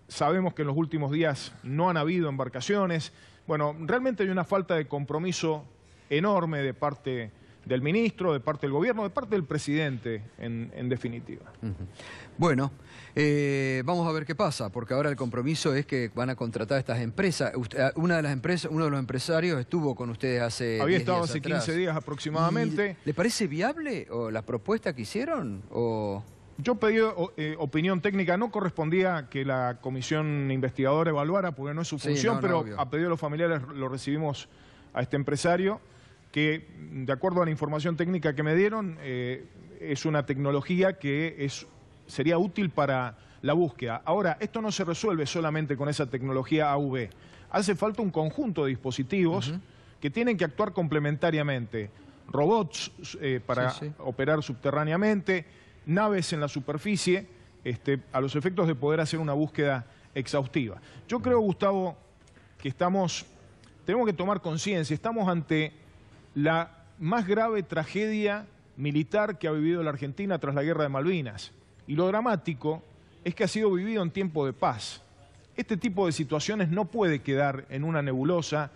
Sabemos que en los últimos días no han habido embarcaciones. Bueno, realmente hay una falta de compromiso enorme de parte del ministro, de parte del gobierno, de parte del presidente, en definitiva. Bueno, vamos a ver qué pasa, porque ahora el compromiso es que van a contratar a estas empresas. Uno de los empresarios estuvo con ustedes hace Había estado hace 15 días aproximadamente. ¿Le parece viable o la propuesta que hicieron? Yo pedí opinión técnica, no correspondía que la comisión investigadora evaluara, porque no es su función, pero a pedido de los familiares lo recibimos a este empresario, que de acuerdo a la información técnica que me dieron, es una tecnología que sería útil para la búsqueda. Ahora, esto no se resuelve solamente con esa tecnología AV. Hace falta un conjunto de dispositivos que tienen que actuar complementariamente. Robots para operar subterráneamente, naves en la superficie, a los efectos de poder hacer una búsqueda exhaustiva. Yo creo, Gustavo, que tenemos que tomar conciencia, estamos ante la más grave tragedia militar que ha vivido la Argentina tras la Guerra de Malvinas. Y lo dramático es que ha sido vivido en tiempo de paz. Este tipo de situaciones no puede quedar en una nebulosa.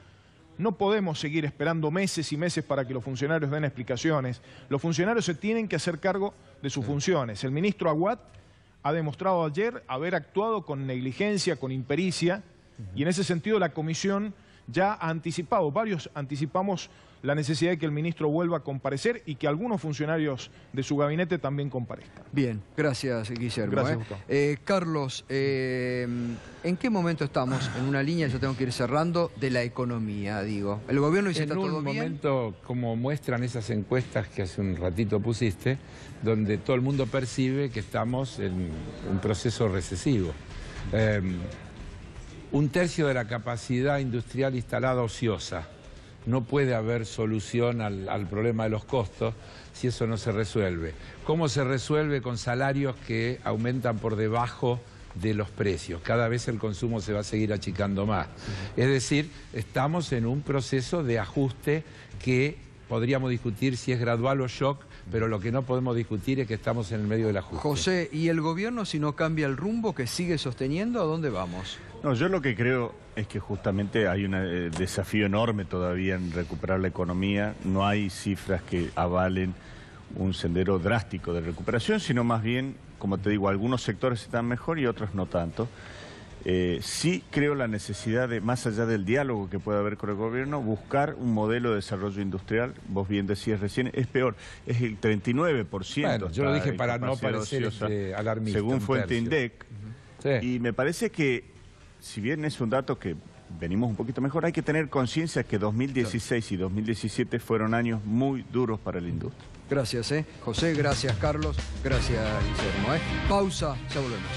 No podemos seguir esperando meses y meses para que los funcionarios den explicaciones. Los funcionarios se tienen que hacer cargo de sus funciones. El ministro Aguad ha demostrado ayer haber actuado con negligencia, con impericia, y en ese sentido la comisión ya ha anticipado, varios anticipamos la necesidad de que el ministro vuelva a comparecer y que algunos funcionarios de su gabinete también comparezcan. Bien, gracias, Guillermo. Gracias, Gustavo. Carlos, ¿en qué momento estamos? En una línea, yo tengo que ir cerrando, de la economía, digo. ¿El gobierno dice está todo bien? En un momento, como muestran esas encuestas que hace un ratito pusiste, donde todo el mundo percibe que estamos en un proceso recesivo. 1/3 de la capacidad industrial instalada ociosa. No puede haber solución al problema de los costos si eso no se resuelve. ¿Cómo se resuelve? Con salarios que aumentan por debajo de los precios. Cada vez el consumo se va a seguir achicando más. Es decir, estamos en un proceso de ajuste que podríamos discutir si es gradual o shock, pero lo que no podemos discutir es que estamos en el medio del ajuste. José, ¿y el gobierno, si no cambia el rumbo que sigue sosteniendo, a dónde vamos? No, yo lo que creo es que justamente hay un desafío enorme todavía en recuperar la economía. No hay cifras que avalen un sendero drástico de recuperación, sino más bien, como te digo, algunos sectores están mejor y otros no tanto. Sí creo la necesidad de, más allá del diálogo que pueda haber con el gobierno, buscar un modelo de desarrollo industrial. Vos bien decías recién, es peor, es el 39%. Bueno, yo lo dije para no parecer alarmista. Según fuente INDEC. Y me parece que, si bien es un dato que venimos un poquito mejor, hay que tener conciencia que 2016 y 2017 fueron años muy duros para la industria. Gracias, José, gracias, Carlos, gracias, Guillermo. Pausa, ya volvemos.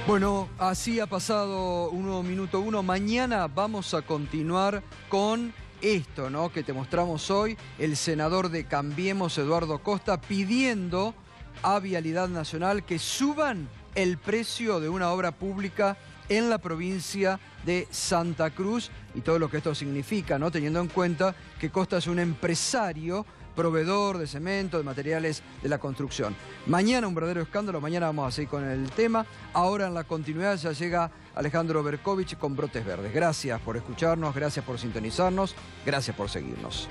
Bueno, así ha pasado un nuevo Minuto Uno. Mañana vamos a continuar con esto, ¿no?, que te mostramos hoy. El senador de Cambiemos, Eduardo Costa, pidiendo a Vialidad Nacional que suban el precio de una obra pública en la provincia de Santa Cruz y todo lo que esto significa, ¿no? Teniendo en cuenta que Costa es un empresario, proveedor de cemento, de materiales de la construcción. Mañana un verdadero escándalo, mañana vamos a seguir con el tema. Ahora en la continuidad ya llega Alejandro Berkovich con Brotes Verdes. Gracias por escucharnos, gracias por sintonizarnos, gracias por seguirnos.